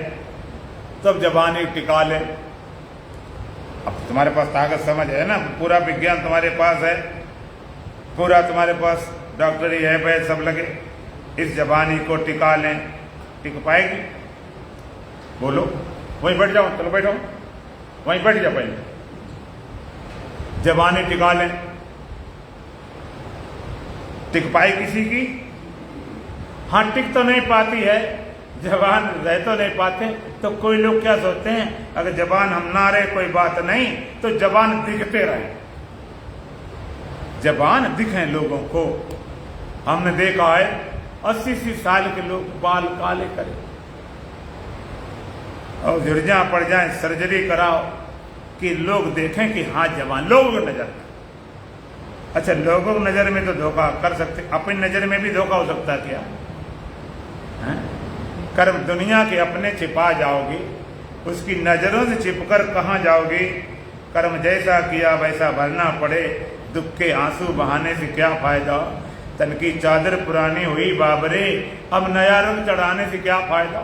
Speaker 1: तब जवानी टिका ले। अब तुम्हारे पास ताकत समझ है ना, पूरा विज्ञान तुम्हारे पास है, पूरा तुम्हारे पास डॉक्टरी है, वैद्य सब लगे, इस जवानी को टिका लें। टिक पाएगी? बोलो। वहीं बैठ जाओ, चलो बैठो, वहीं बैठ जाओ पहले। जवानी टिका लें, टिक पाए किसी की? हाँ, टिक तो नहीं पाती है, जवान रह तो नहीं पाते। तो कोई लोग क्या सोचते हैं, अगर जवान हम ना रहे कोई बात नहीं, तो जवान दिखते रहे, जवान दिखें लोगों को। हमने देखा है 80 साल के लोग बाल काले करें और झुर्रियां पड़ जाए, सर्जरी कराओ कि लोग देखें कि हाँ जवान। लोगों की नजर में, अच्छा लोगों की नजर में तो धोखा कर सकते, अपनी नजर में भी धोखा हो सकता क्या है? कर्म दुनिया के अपने छिपा जाओगे, उसकी नजरों से छिपकर कहाँ जाओगे? कर्म जैसा किया वैसा भरना पड़े, दुख के आंसू बहाने से क्या फायदा? तन की चादर पुरानी हुई बाबरे, अब नया रंग चढ़ाने से क्या फायदा?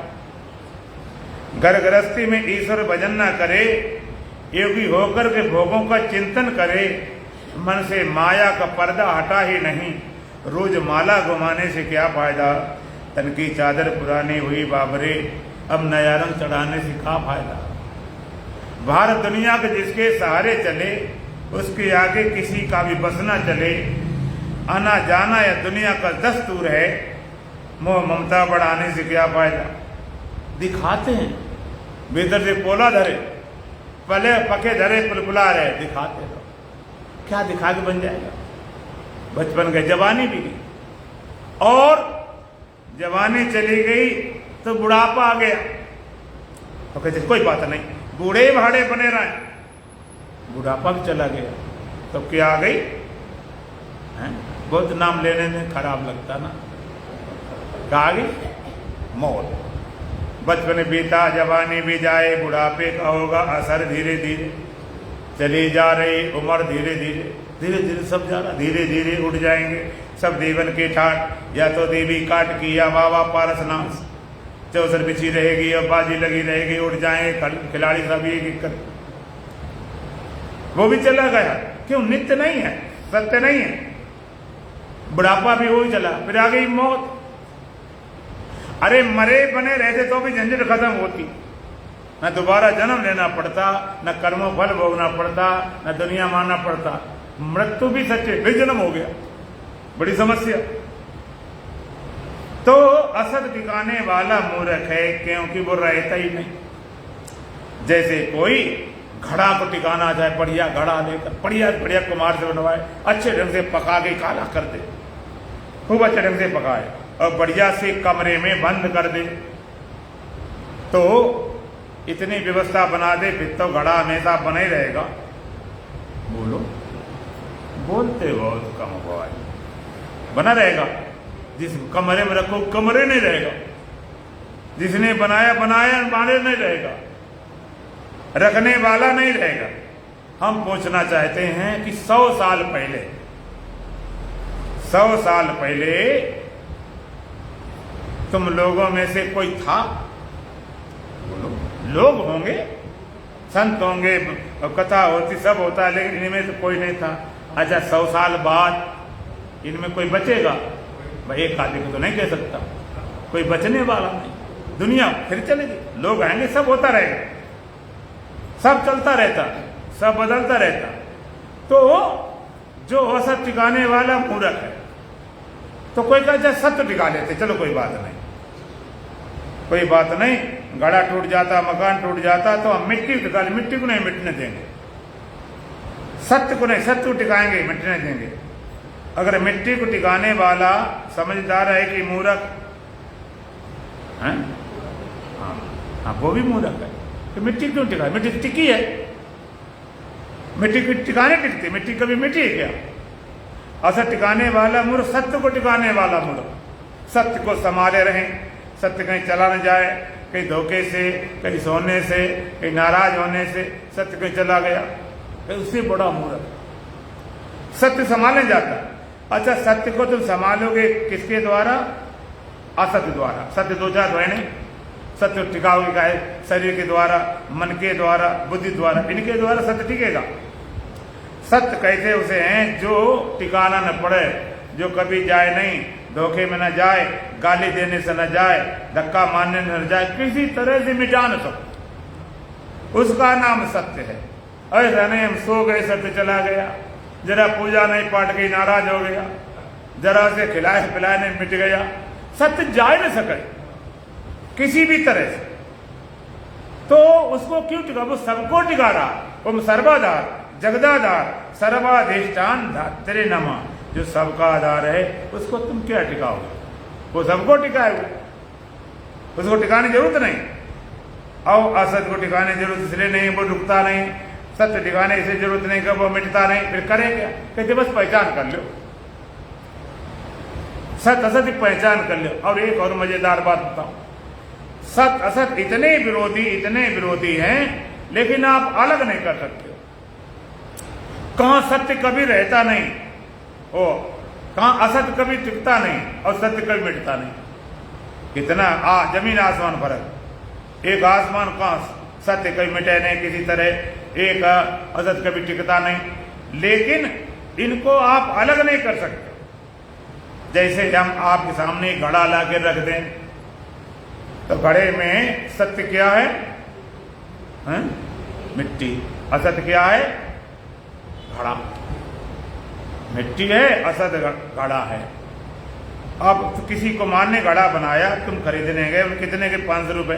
Speaker 1: घर गृहस्थी में ईश्वर भजन न करे, योगी होकर के भोगों का चिंतन करे, मन से माया का पर्दा हटा ही नहीं, रोज माला घुमाने से क्या फायदा? तन की चादर पुरानी हुई बाबरे, अब नया रंग चढ़ाने से क्या फायदा? भारत दुनिया के जिसके सहारे चले, उसके आगे किसी का भी बस न चले। आना जाना या दुनिया का दस्तूर है, मोह ममता बढ़ाने से क्या फायदा? दिखाते हैं भीतर से पोला धरे, पले पके धरे पुलपुला रहे, दिखाते रहो। क्या दिखा के बन जाएगा? बचपन गए, जवानी भी गई, और जवानी चली गई तो बुढ़ापा आ गया, तो कहते कोई बात नहीं, बूढ़े भाड़े बने रहे, बुढ़ापा भी चला गया। तो क्या आ गई है? बहुत नाम लेने में खराब लगता ना। क्या आ गई? मौत। बचपन बीता, जवानी भी जाए, बुढ़ापे का होगा असर धीरे धीरे, चली जा रही उम्र धीरे धीरे, धीरे धीरे सब जा रहा, धीरे धीरे उठ जाएंगे सब देवन के ठाट, या तो देवी काट की या वावा पारसनाश, चौसर बिछी रहेगी और बाजी लगी रहेगी, उठ जाएंगे खिलाड़ी सब एक कर। वो भी चला गया, क्यों? नित्य नहीं है, सत्य नहीं है। बुढ़ापा भी वही चला, फिर आ गई मौत। अरे मरे बने रहते तो भी झंझट खत्म होती, न दोबारा जन्म लेना पड़ता, न कर्मों फल भोगना पड़ता, न दुनिया मानना पड़ता। मृत्यु भी सच्चे, फिर जन्म हो गया, बड़ी समस्या। तो असत टिकाने वाला मूर्ख है, क्योंकि वो रहता ही नहीं। जैसे कोई घड़ा को टिकाना चाहे, बढ़िया घड़ा लेकर बढ़िया बढ़िया कुम्हार से बनवाए, अच्छे ढंग से पका के काला कर दे, खूब अच्छे ढंग से पकाए और बढ़िया से कमरे में बंद कर दे, तो इतनी व्यवस्था बना दे, फिर तो घड़ा हमेशा बना ही रहेगा। बोलो, बोलते बहुत कम हुआ है, बना रहेगा। जिस कमरे में रखो कमरे नहीं रहेगा, जिसने बनाया बनाया बाने नहीं रहेगा, रखने वाला नहीं रहेगा। हम पूछना चाहते हैं कि 100 साल पहले, 100 साल पहले तुम लोगों में से कोई था? बोलो। लोग होंगे, संत होंगे, कथा होती, सब होता है, लेकिन इनमें से कोई नहीं था। अच्छा, 100 साल बाद इनमें कोई बचेगा? भाई एक आदमी को तो नहीं कह सकता, कोई बचने वाला नहीं। दुनिया फिर चलेगी, लोग आएंगे, सब होता रहेगा, सब चलता रहता, सब बदलता रहता। तो जो औसत टिकाने वाला मूर्ख है, तो कोई कहता सत्य टिका लेते, चलो कोई बात नहीं, कोई बात नहीं। घड़ा टूट जाता, मकान टूट जाता, तो हम मिट्टी टिका, मिट्टी को नहीं मिटने देंगे, सत्य को नहीं, सत्य को टिकाएंगे, मिटने देंगे। अगर मिट्टी को टिकाने वाला समझदार है कि मूर्ख है, हाँ वो भी मूर्ख है, तो मिट्टी क्यों टिकाए? मिट्टी टिकी है, मिट्टी को टिकाने टिकती, मिट्टी कभी मिट्टी है क्या? असत टिकाने वाला मूर्ख, सत्य को टिकाने वाला मूर्ख, सत्य को संभाले रहें, सत्य कहीं चला न जाए, कहीं धोखे से, कहीं सोने से, कहीं नाराज होने से सत्य कहीं चला गया, उससे बड़ा मूर्ख। सत्य संभालने जाता। अच्छा, सत्य को तुम संभालोगे किसके द्वारा? असत्य द्वारा। सत्य दो चार बहने, सत्य टिकाओगे का है शरीर के द्वारा, मन के द्वारा, बुद्धि द्वारा, इनके द्वारा सत्य टिकेगा। सत्य कहते उसे हैं जो टिकाना न पड़े, जो कभी जाए नहीं, धोखे में न जाए, गाली देने से न जाए, धक्का मारने न जाए, किसी तरह से मिटा न सको, उसका नाम सत्य है। ऐसा नहीं हम सो गए, सत्य चला गया, जरा पूजा नहीं पाठ गई, नाराज हो गया, जरा से खिलाए पिलाए नहीं, मिट गया। सत्य जा न सके किसी भी तरह से, तो उसको क्यों टिका? वो सबको टिका रहा, वो सर्वाधार, जगदाधार, सर्वाधिष्ठान धात्रे नमा, जो सबका आधार है, उसको तुम क्या टिकाओगे? वो सबको टिकाएगा, उसको टिकाने की जरूरत नहीं। और असत को टिकाने की जरूरत इसलिए नहीं, वो रुकता नहीं, सत्य टिकाने की जरूरत नहीं कि वो मिटता नहीं, फिर करें क्या? कहते बस पहचान कर लो, सत्य असत की पहचान कर लो। और एक और मजेदार बात बताऊं, सत्य असत इतने विरोधी हैं, लेकिन आप अलग नहीं कर सकते। कहां सत्य कभी रहता नहीं, ओ कहां असत्य कभी टिकता नहीं, और सत्य कभी मिटता नहीं। कितना जमीन आसमान फर्क। एक आसमान कहां सत्य कभी मिटे नहीं किसी तरह, एक असत्य कभी टिकता नहीं, लेकिन इनको आप अलग नहीं कर सकते। जैसे हम आपके सामने घड़ा ला के रख दें, तो घड़े में सत्य क्या है? मिट्टी। असत्य क्या है? घड़ा। मिट्टी है, असत घड़ा है। अब तो किसी को मारने घड़ा बनाया, तुम खरीदने गए, कितने के? 500 रुपए।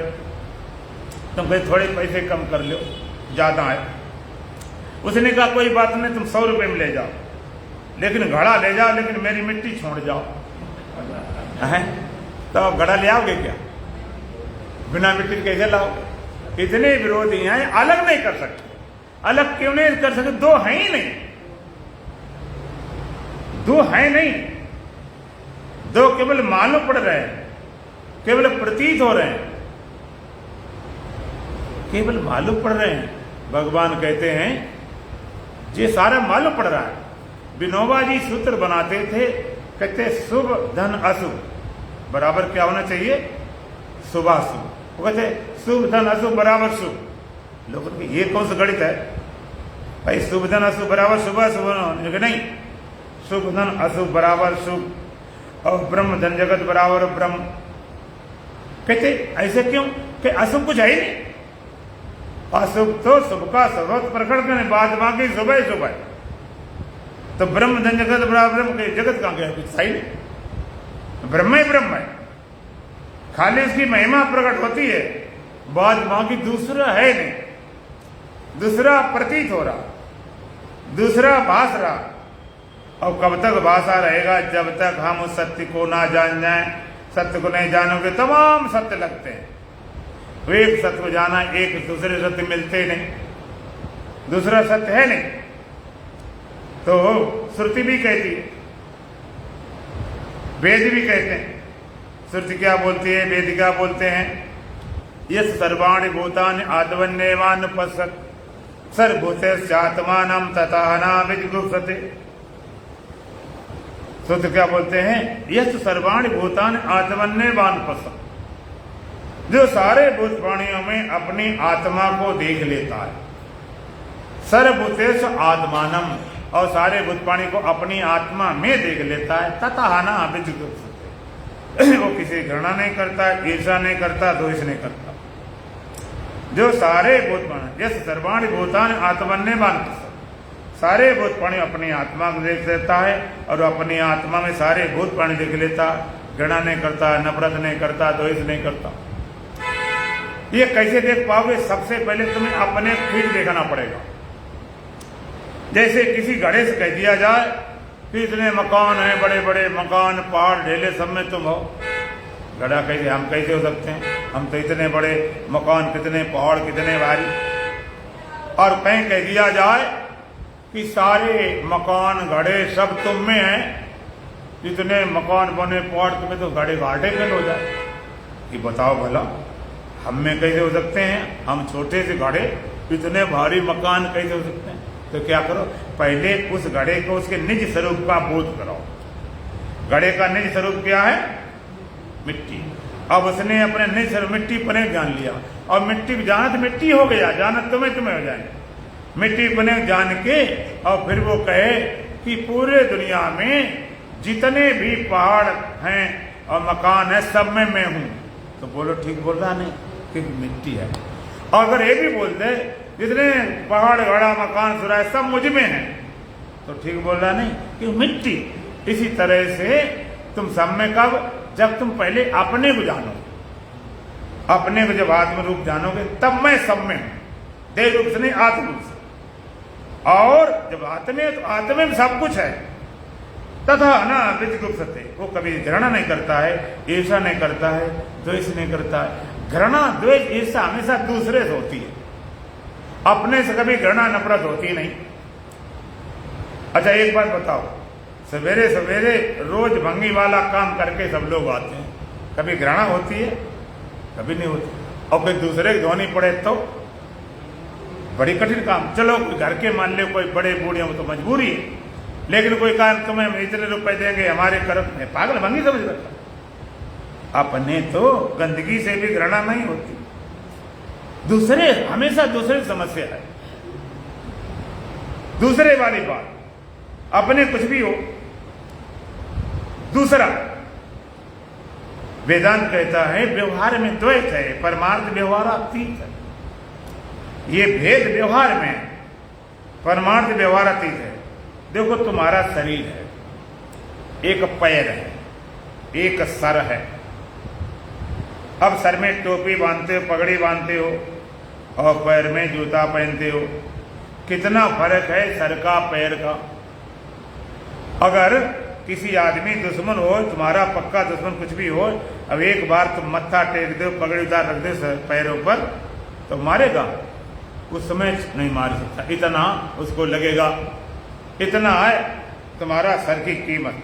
Speaker 1: तुम कहीं थोड़े पैसे कम कर लो, ज्यादा है। उसने कहा कोई बात नहीं, तुम 100 रुपए में ले जाओ, लेकिन घड़ा ले जाओ, लेकिन मेरी मिट्टी छोड़ जाओ। है तो घड़ा ले आओगे क्या? बिना मिट्टी कैसे लाओगे? इतने विरोधी हैं, अलग नहीं कर सकते। अलग क्यों नहीं कर सकते? दो हैं ही नहीं, दो है नहीं, दो केवल मालूम पड़ रहे हैं, केवल प्रतीत हो रहे हैं, केवल मालूम पड़ रहे हैं। भगवान कहते हैं ये सारा मालूम पड़ रहा है। विनोबा जी सूत्र बनाते थे, कहते शुभ धन अशुभ बराबर क्या होना चाहिए, शुभाशुभ। वो कहते शुभ धन अशुभ बराबर शुभ। लोगों की ये कौन सा गणित है भाई, शुभ धन अशुभ बराबर शुभ नहीं, शुभ धन अशुभ बराबर शुभ, और ब्रह्म धन जगत बराबर ब्रह्म। कहते ऐसे क्यों कि अशुभ कुछ है ही नहीं, अशुभ तो शुभ का सर्वत प्रकट करने बाद बाकी शुभ है शुभ है। तो ब्रह्म धन जगत बराबर ब्रह्म, जगत कहां गया, कुछ सही नहीं, ब्रह्म ही ब्रह्म है, खाली उसकी महिमा प्रकट होती है, बाद बाकी दूसरा है नहीं, दूसरा प्रतीत हो रहा, दूसरा भास रहा। और कब तक भाषा रहेगा, जब तक हम उस सत्य को ना जान जाएं। सत्य को नहीं जानोगे तमाम सत्य लगते हैं, तो एक सत्य को जाना, एक दूसरे सत्य मिलते नहीं, दूसरा सत्य है नहीं। तो श्रुति भी कहती है, वेद भी कहते हैं। श्रुति क्या बोलती है, वेद क्या बोलते हैं, यस सर्वाणि भूतानि आत्मन्येवानुपश्यत् सर्वभूतस्यात्मानं तथा न विजुगुप्सते। श्रुति क्या बोलते हैं, यस सर्वाणि भूतानि आत्मन्येवानुपश्यत्, जो सारे भूत प्राणियों में अपनी आत्मा को देख लेता है। सर्वभूतेषु आत्मानम, और सारे भूत प्राणी को अपनी आत्मा में देख लेता है। तथा न विजुगुप्सते, वो किसी घृणा नहीं करता, ईर्षा नहीं करता, द्वेष नहीं करता। जो सारे भूत प्राणी, यस सर्वाणि भूतानि आत्मन्येवानुपश्यत्, सारे भूत प्राणी अपनी आत्मा को देख लेता है, और अपनी आत्मा में सारे भूत प्राणी देख लेता, घृणा नहीं करता, नफरत नहीं करता, द्वेष नहीं करता। ये कैसे देख पाओगे, सबसे पहले तुम्हें अपने खुद देखना पड़ेगा। जैसे किसी घड़े से कह दिया जाए कि इतने मकान हैं, बड़े बड़े मकान, पहाड़ ढेले, सब में तुम हो, घड़ा कैसे, हम कैसे हो सकते हैं, हम तो इतने बड़े मकान, कितने पहाड़, कितने भारी। और कहीं कह दिया जाए कि सारे मकान घड़े सब तुम में हैं, इतने मकान बने, पहाड़ तुम्हें, तो घड़े घाटे फेल हो जाए। कि बताओ भला हम में कैसे हो सकते हैं, हम छोटे से घड़े, इतने भारी मकान कैसे हो सकते हैं। तो क्या करो, पहले उस घड़े को उसके निज स्वरूप का बोध कराओ। घड़े का निज स्वरूप क्या है, मिट्टी। अब उसने अपने निज स्वरूप मिट्टी पने जान लिया, और मिट्टी को जाना तो मिट्टी हो गया, जाना तुम्हें हो जाए, मिट्टी पने जान के, और फिर वो कहे कि पूरे दुनिया में जितने भी पहाड़ हैं और मकान है, सब में मैं हूं। तो बोलो ठीक बोल रहा नहीं, क्योंकि मिट्टी है। और अगर ये भी बोल दे जितने पहाड़, घड़ा, मकान, सुराय सब मुझ में है, तो ठीक बोल रहा नहीं, कि मिट्टी। इसी तरह से तुम सब में कब, जब तुम पहले अपने को जानो, अपने को जब आत्म रूप जानोगे, तब मैं सब में हूं, देह रूप से नहीं, आत्म रूप से। और जब आत्मे, तो आत्मे में सब कुछ है। तथा ना विजुगुप्सते, वो कभी घृणा नहीं करता है, ईर्षा नहीं करता है, द्वेष नहीं करता है। घृणा, द्वेष, ईर्षा हमेशा दूसरे से होती है, अपने से कभी घृणा नफरत होती नहीं। अच्छा एक बात बताओ, सवेरे सवेरे रोज भंगी वाला काम करके सब लोग आते हैं, कभी घृणा होती है, कभी नहीं होती। और कोई दूसरे की धोनी पड़े तो बड़ी कठिन काम। चलो घर के मान लो कोई बड़े बूढ़े हो तो मजबूरी है, लेकिन कोई कारण तुम्हें इतने रुपए देंगे हमारे कर्म में, पागल भंगी समझ रखा। अपने तो गंदगी से भी घृणा नहीं होती, दूसरे, हमेशा दूसरे समस्या है, दूसरे वाली बात, अपने कुछ भी हो। दूसरा, वेदांत कहता है व्यवहार में द्वैत है, परमार्थ व्यवहारातीत है। ये भेद व्यवहार में, परमार्थ व्यवहारातीत है। देखो तुम्हारा शरीर है, एक पैर है, एक सर है। अब सर में टोपी बांधते हो, पगड़ी बांधते हो, और पैर में जूता पहनते हो। कितना फर्क है सर का, पैर का। अगर किसी आदमी दुश्मन हो, तुम्हारा पक्का दुश्मन कुछ भी हो, अब एक बार तुम मत्था टेक दो, पगड़ी उतार रख दो पैरों पर, तो मारेगा? उस समय नहीं मार सकता, इतना उसको लगेगा। इतना है तुम्हारा सर की कीमत,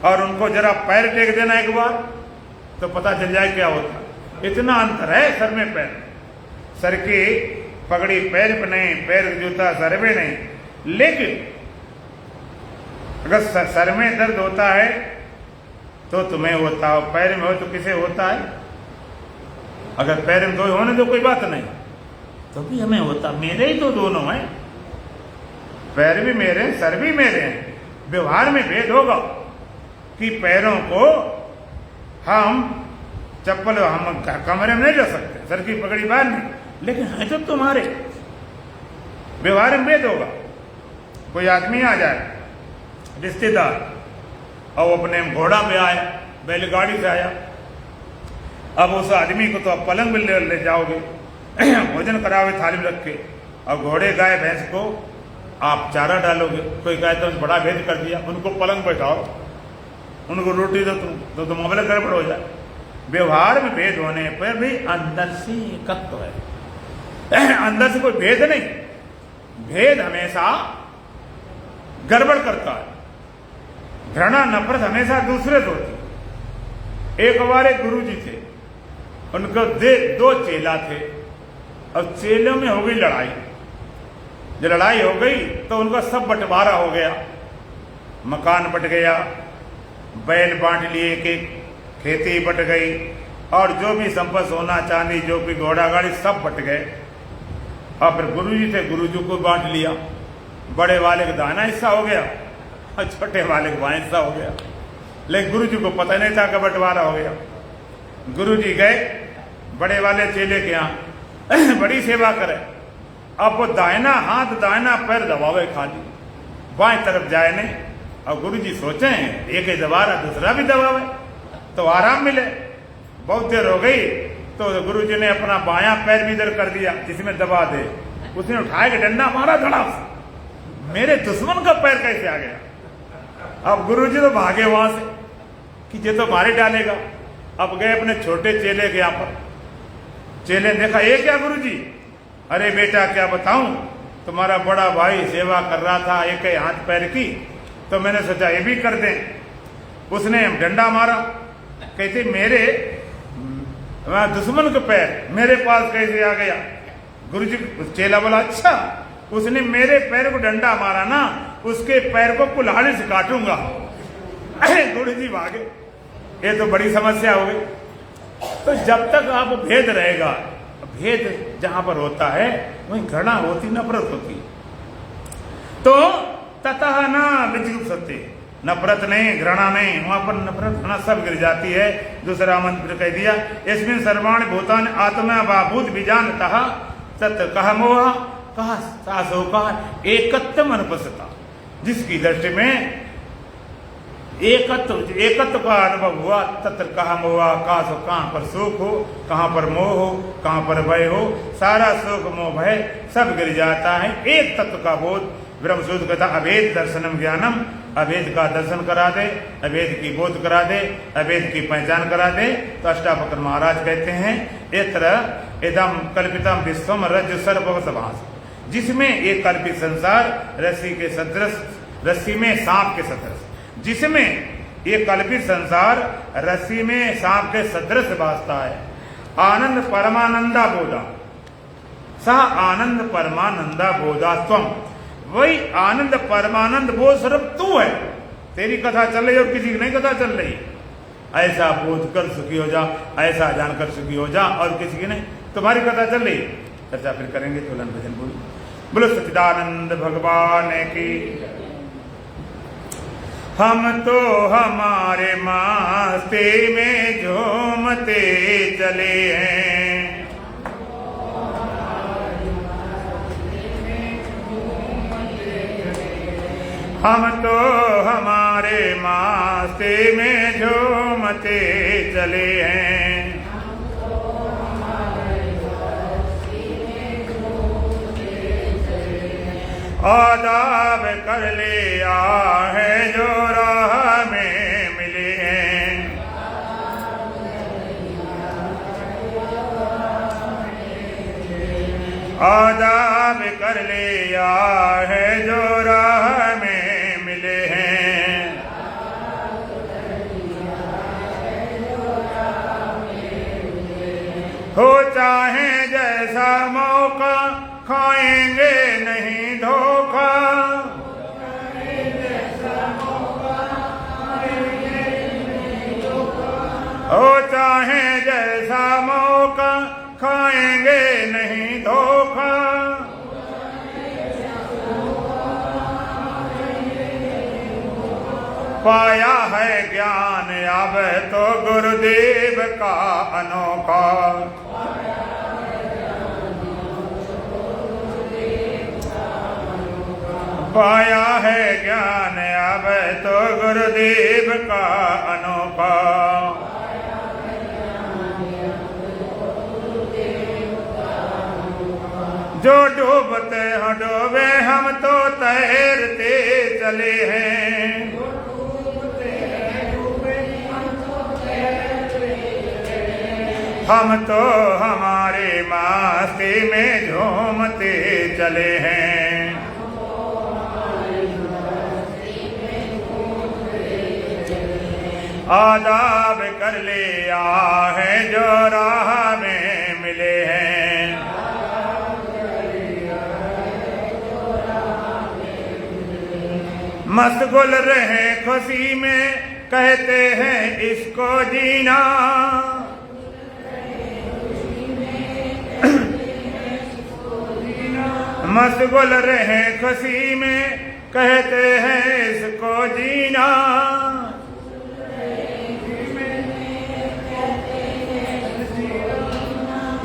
Speaker 1: और उनको जरा पैर टेक देना एक बार तो पता चल जाए क्या होता। इतना अंतर है सर में पैर। सर की पगड़ी पैर पे नहीं, पैर का जूता सर में नहीं। लेकिन अगर सर में दर्द होता है तो तुम्हें होता हो, पैर में हो तो किसे होता है? अगर पैर में कोई होने तो कोई बात नहीं, तो भी हमें होता। मेरे ही तो दोनों हैं, पैर भी मेरे, सर भी मेरे हैं। व्यवहार में भेद होगा कि पैरों को हम चप्पल हम कमरे में नहीं रख सकते, सर की पगड़ी बाहर नहीं, लेकिन है तो तुम्हारे। व्यवहार में भेद होगा। कोई आदमी आ जाए रिश्तेदार, और वो अपने घोड़ा पे आया, बैलगाड़ी से आया, अब उस आदमी को तो आप पलंग में ले जाओगे, भोजन कराओगे थाली में रख के, और घोड़े गाय भैंस को आप चारा डालोगे। कोई गाय तो बड़ा भेद कर दिया, उनको पलंग बैठाओ, उनको रोटी दो, तो मामला गड़बड़ हो जाए। व्यवहार में भेद होने पर भी अंदर से एकत्व है। अंदर से कोई भेद नहीं, भेद हमेशा गड़बड़ करता है। घृणा नफरत हमेशा दूसरे से होती। एक बार एक गुरु जी थे, उनको दो चेला थे, और चेलों में हो गई लड़ाई। जब लड़ाई हो गई तो उनका सब बंटवारा हो गया, मकान बट गया, बैल बांट लिए, कि खेती बट गई, और जो भी संपत्ति सोना चांदी जो भी घोड़ा गाड़ी सब बट गए। और फिर गुरु जी थे, गुरु जी को बांट लिया। बड़े वाले का दाना हिस्सा हो गया और छोटे वाले का बाएं हिस्सा हो गया। लेकिन गुरु जी को पता नहीं था कि बंटवारा हो गया। गुरु जी गए बड़े वाले चेले के यहाँ, बड़ी सेवा करे। अब वो दाहिना हाथ दाहिना पैर दबावे खाली, बाएं तरफ जाए नहीं। और गुरु जी सोचे एक ही दबा रहा, दूसरा भी दबावे तो आराम मिले। बहुत देर हो गई तो गुरु जी ने अपना बायां पैर भी इधर कर दिया जिसमें दबा दे। उसने उठाए के डंडा मारा धड़ाम से, मेरे दुश्मन का पैर कैसे आ गया। अब गुरु जी तो भागे वहां से कि ये तो मारे डालेगा। अब गए अपने छोटे चेले के यहाँ पर। चेले ने देखा ये क्या गुरु जी? अरे बेटा क्या बताऊं, तुम्हारा बड़ा भाई सेवा कर रहा था एक ही हाथ पैर की, तो मैंने सोचा ये भी कर दें। उसने डंडा मारा, कहते मेरे दुश्मन का पैर मेरे पास कैसे आ गया? गुरु जी चेला बोला अच्छा, उसने मेरे पैर को डंडा मारा ना, उसके पैर को कुल्हाड़ी से काटूंगा। गुरु जी भागे। ये तो बड़ी समस्या हो गई। तो जब तक आप भेद रहेगा, भेद जहां पर होता है वहीं घृणा होती, नफरत होती। तो ततः न विजुषते, नफरत नहीं घृणा नहीं, वहां पर नफरत घृणा सब गिर जाती है। दूसरा मंत्र कह दिया, इसमें सर्वाणि भूतानि आत्मा बाभूत बीजानतः तत् कह मोह कहा सासो का एकत्व अनुपस्थिता। जिसकी दृष्टि में एकत्व का अनुभव हुआ, तत्र कहा मोह, कहां पर सुख हो, कहां पर मोह हो, कहां पर भय हो, सारा सुख मोह भय सब गिर जाता है। एक तत्व का बोध, ब्रह्मसूत्र कहता अभेद दर्शनम ज्ञानम, अभेद का दर्शन करा दे, अभेद की बोध करा दे, अभेद की पहचान करा दे। तो अष्टावक्र महाराज कहते हैं एत्र इदम कल्पितम विश्वम रज्जु सर्ववसभास, जिसमें एक कल्पित संसार रस्सी के सदृश, रस्सी में सांप के सदृश, जिसमें ये कल्पित संसार रस्सी में सांप के सदृश भासता है। आनंद परमानंदा बोधा, सह आनंद परमानंदा बोधा त्वम, वही आनंद परमानंद बोध सिर्फ तू है। तेरी कथा चल रही और किसी की नहीं कथा चल रही। ऐसा बोध कर सुखी हो जा, ऐसा जानकर सुखी हो जा, और किसी की नहीं, तुम्हारी कथा चल रही। चर्चा फिर करेंगे। तुलन भजन बोलो सच्चिदानंद भगवान की। हम तो हमारे मस्ती में झूमते चले हैं, हम तो हमारे मस्ती में झूमते चले हैं। आदाब कर लिया है जो राह में मिले हैं, आदाब कर लिया है जो राह में मिले हैं। जैसा मौका खाएंगे नहीं धोखा। पाया है ज्ञान अब तो गुरुदेव का अनोखा। पाया है ज्ञान अब तो गुरुदेव का अनोखा। जो डूबते हो डूबे हम तो तैरते चले हैं। हम तो हमारे मस्ती में झूमते चले हैं। आदाब कर लिया है जो राह में मिले हैं। मशगुल रहे खुशी में कहते हैं इसको जीना। मशगुल रहे खुशी में कहते हैं इसको जीना।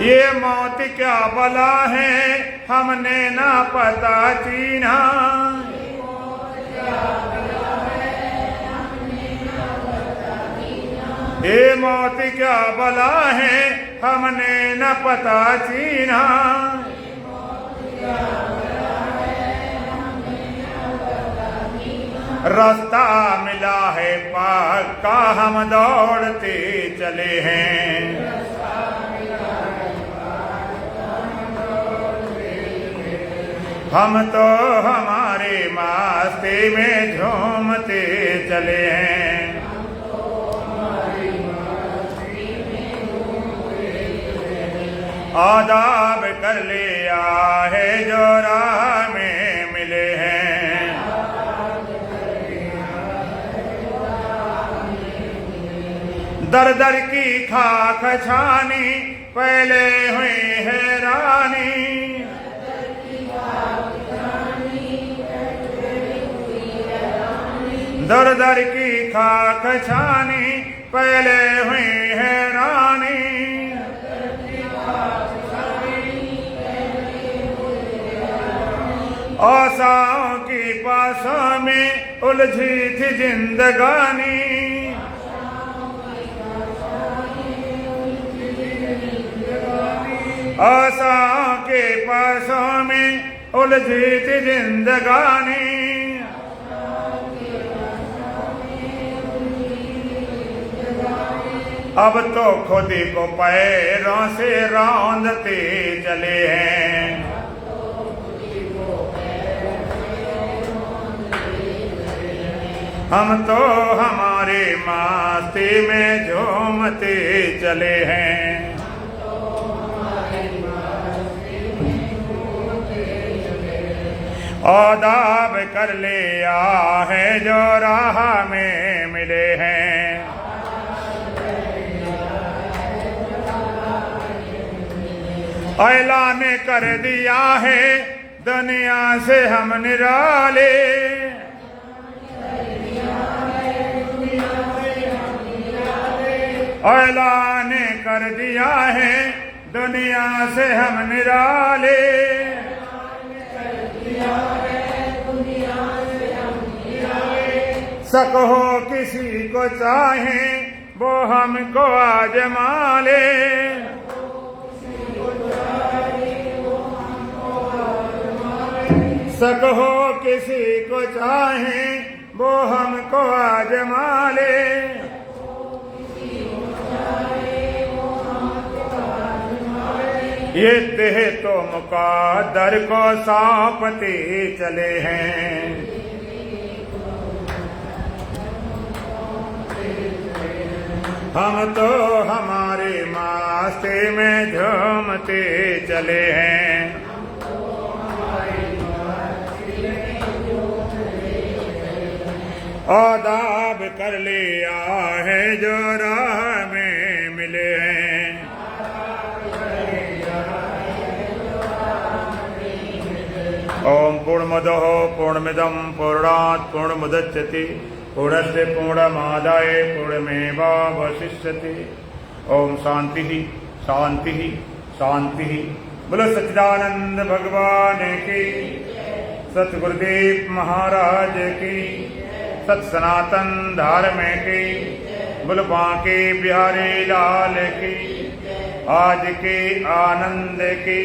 Speaker 1: ये मौत क्या बला है हमने ना पता चीना। ये मौत क्या बला है हमने न पता चीना। रास्ता मिला है पक्का हम दौड़ते चले हैं। हम तो हमारे मस्ती में झूमते चले हैं। आदाब कर लिया है जो राह में मिले हैं। दर दर की खाक छानी पहले हुई हैरानी। दर दर की खाक छानी पहले हुई हैरानी। आशाओं की पासों में उलझी थी जिंदगानी। आशाओं के पासों में उलझी थी जिंदगानी। अब तो खुद को पैरों से रौंदते चले हैं। हम तो हमारे मस्ती में झूमते चले हैं। आदाब कर लिया है जो राह में मिले हैं। ऐलान कर दिया है दुनिया से हम निराले। ऐलान कर दिया है दुनिया से हम निराले। शक हो किसी को चाहे वो हमको आजमा ले। शक हो किसी को चाहे वो हमको आजमा ले। ये देह तो मुक़द्दर को सौंपते चले हैं। हम तो हमारे मस्ती में झूमते चले हैं। आदाब कर लिया है जो राह में मिले हैं। ओम पूर्णमदः पूर्णमिदं पूर्णात् पूर्णमुदच्यते पूर्णस्य पूर्णमादाय पूर्णमेवावशिष्यते। ओम शांति शांति शांति। बोलो सच्चिदानंद भगवान की, सतगुरुदेव महाराज की, सत सनातन धर्म की, बोलो बांके बिहारी लाल की, आज के आनंद की।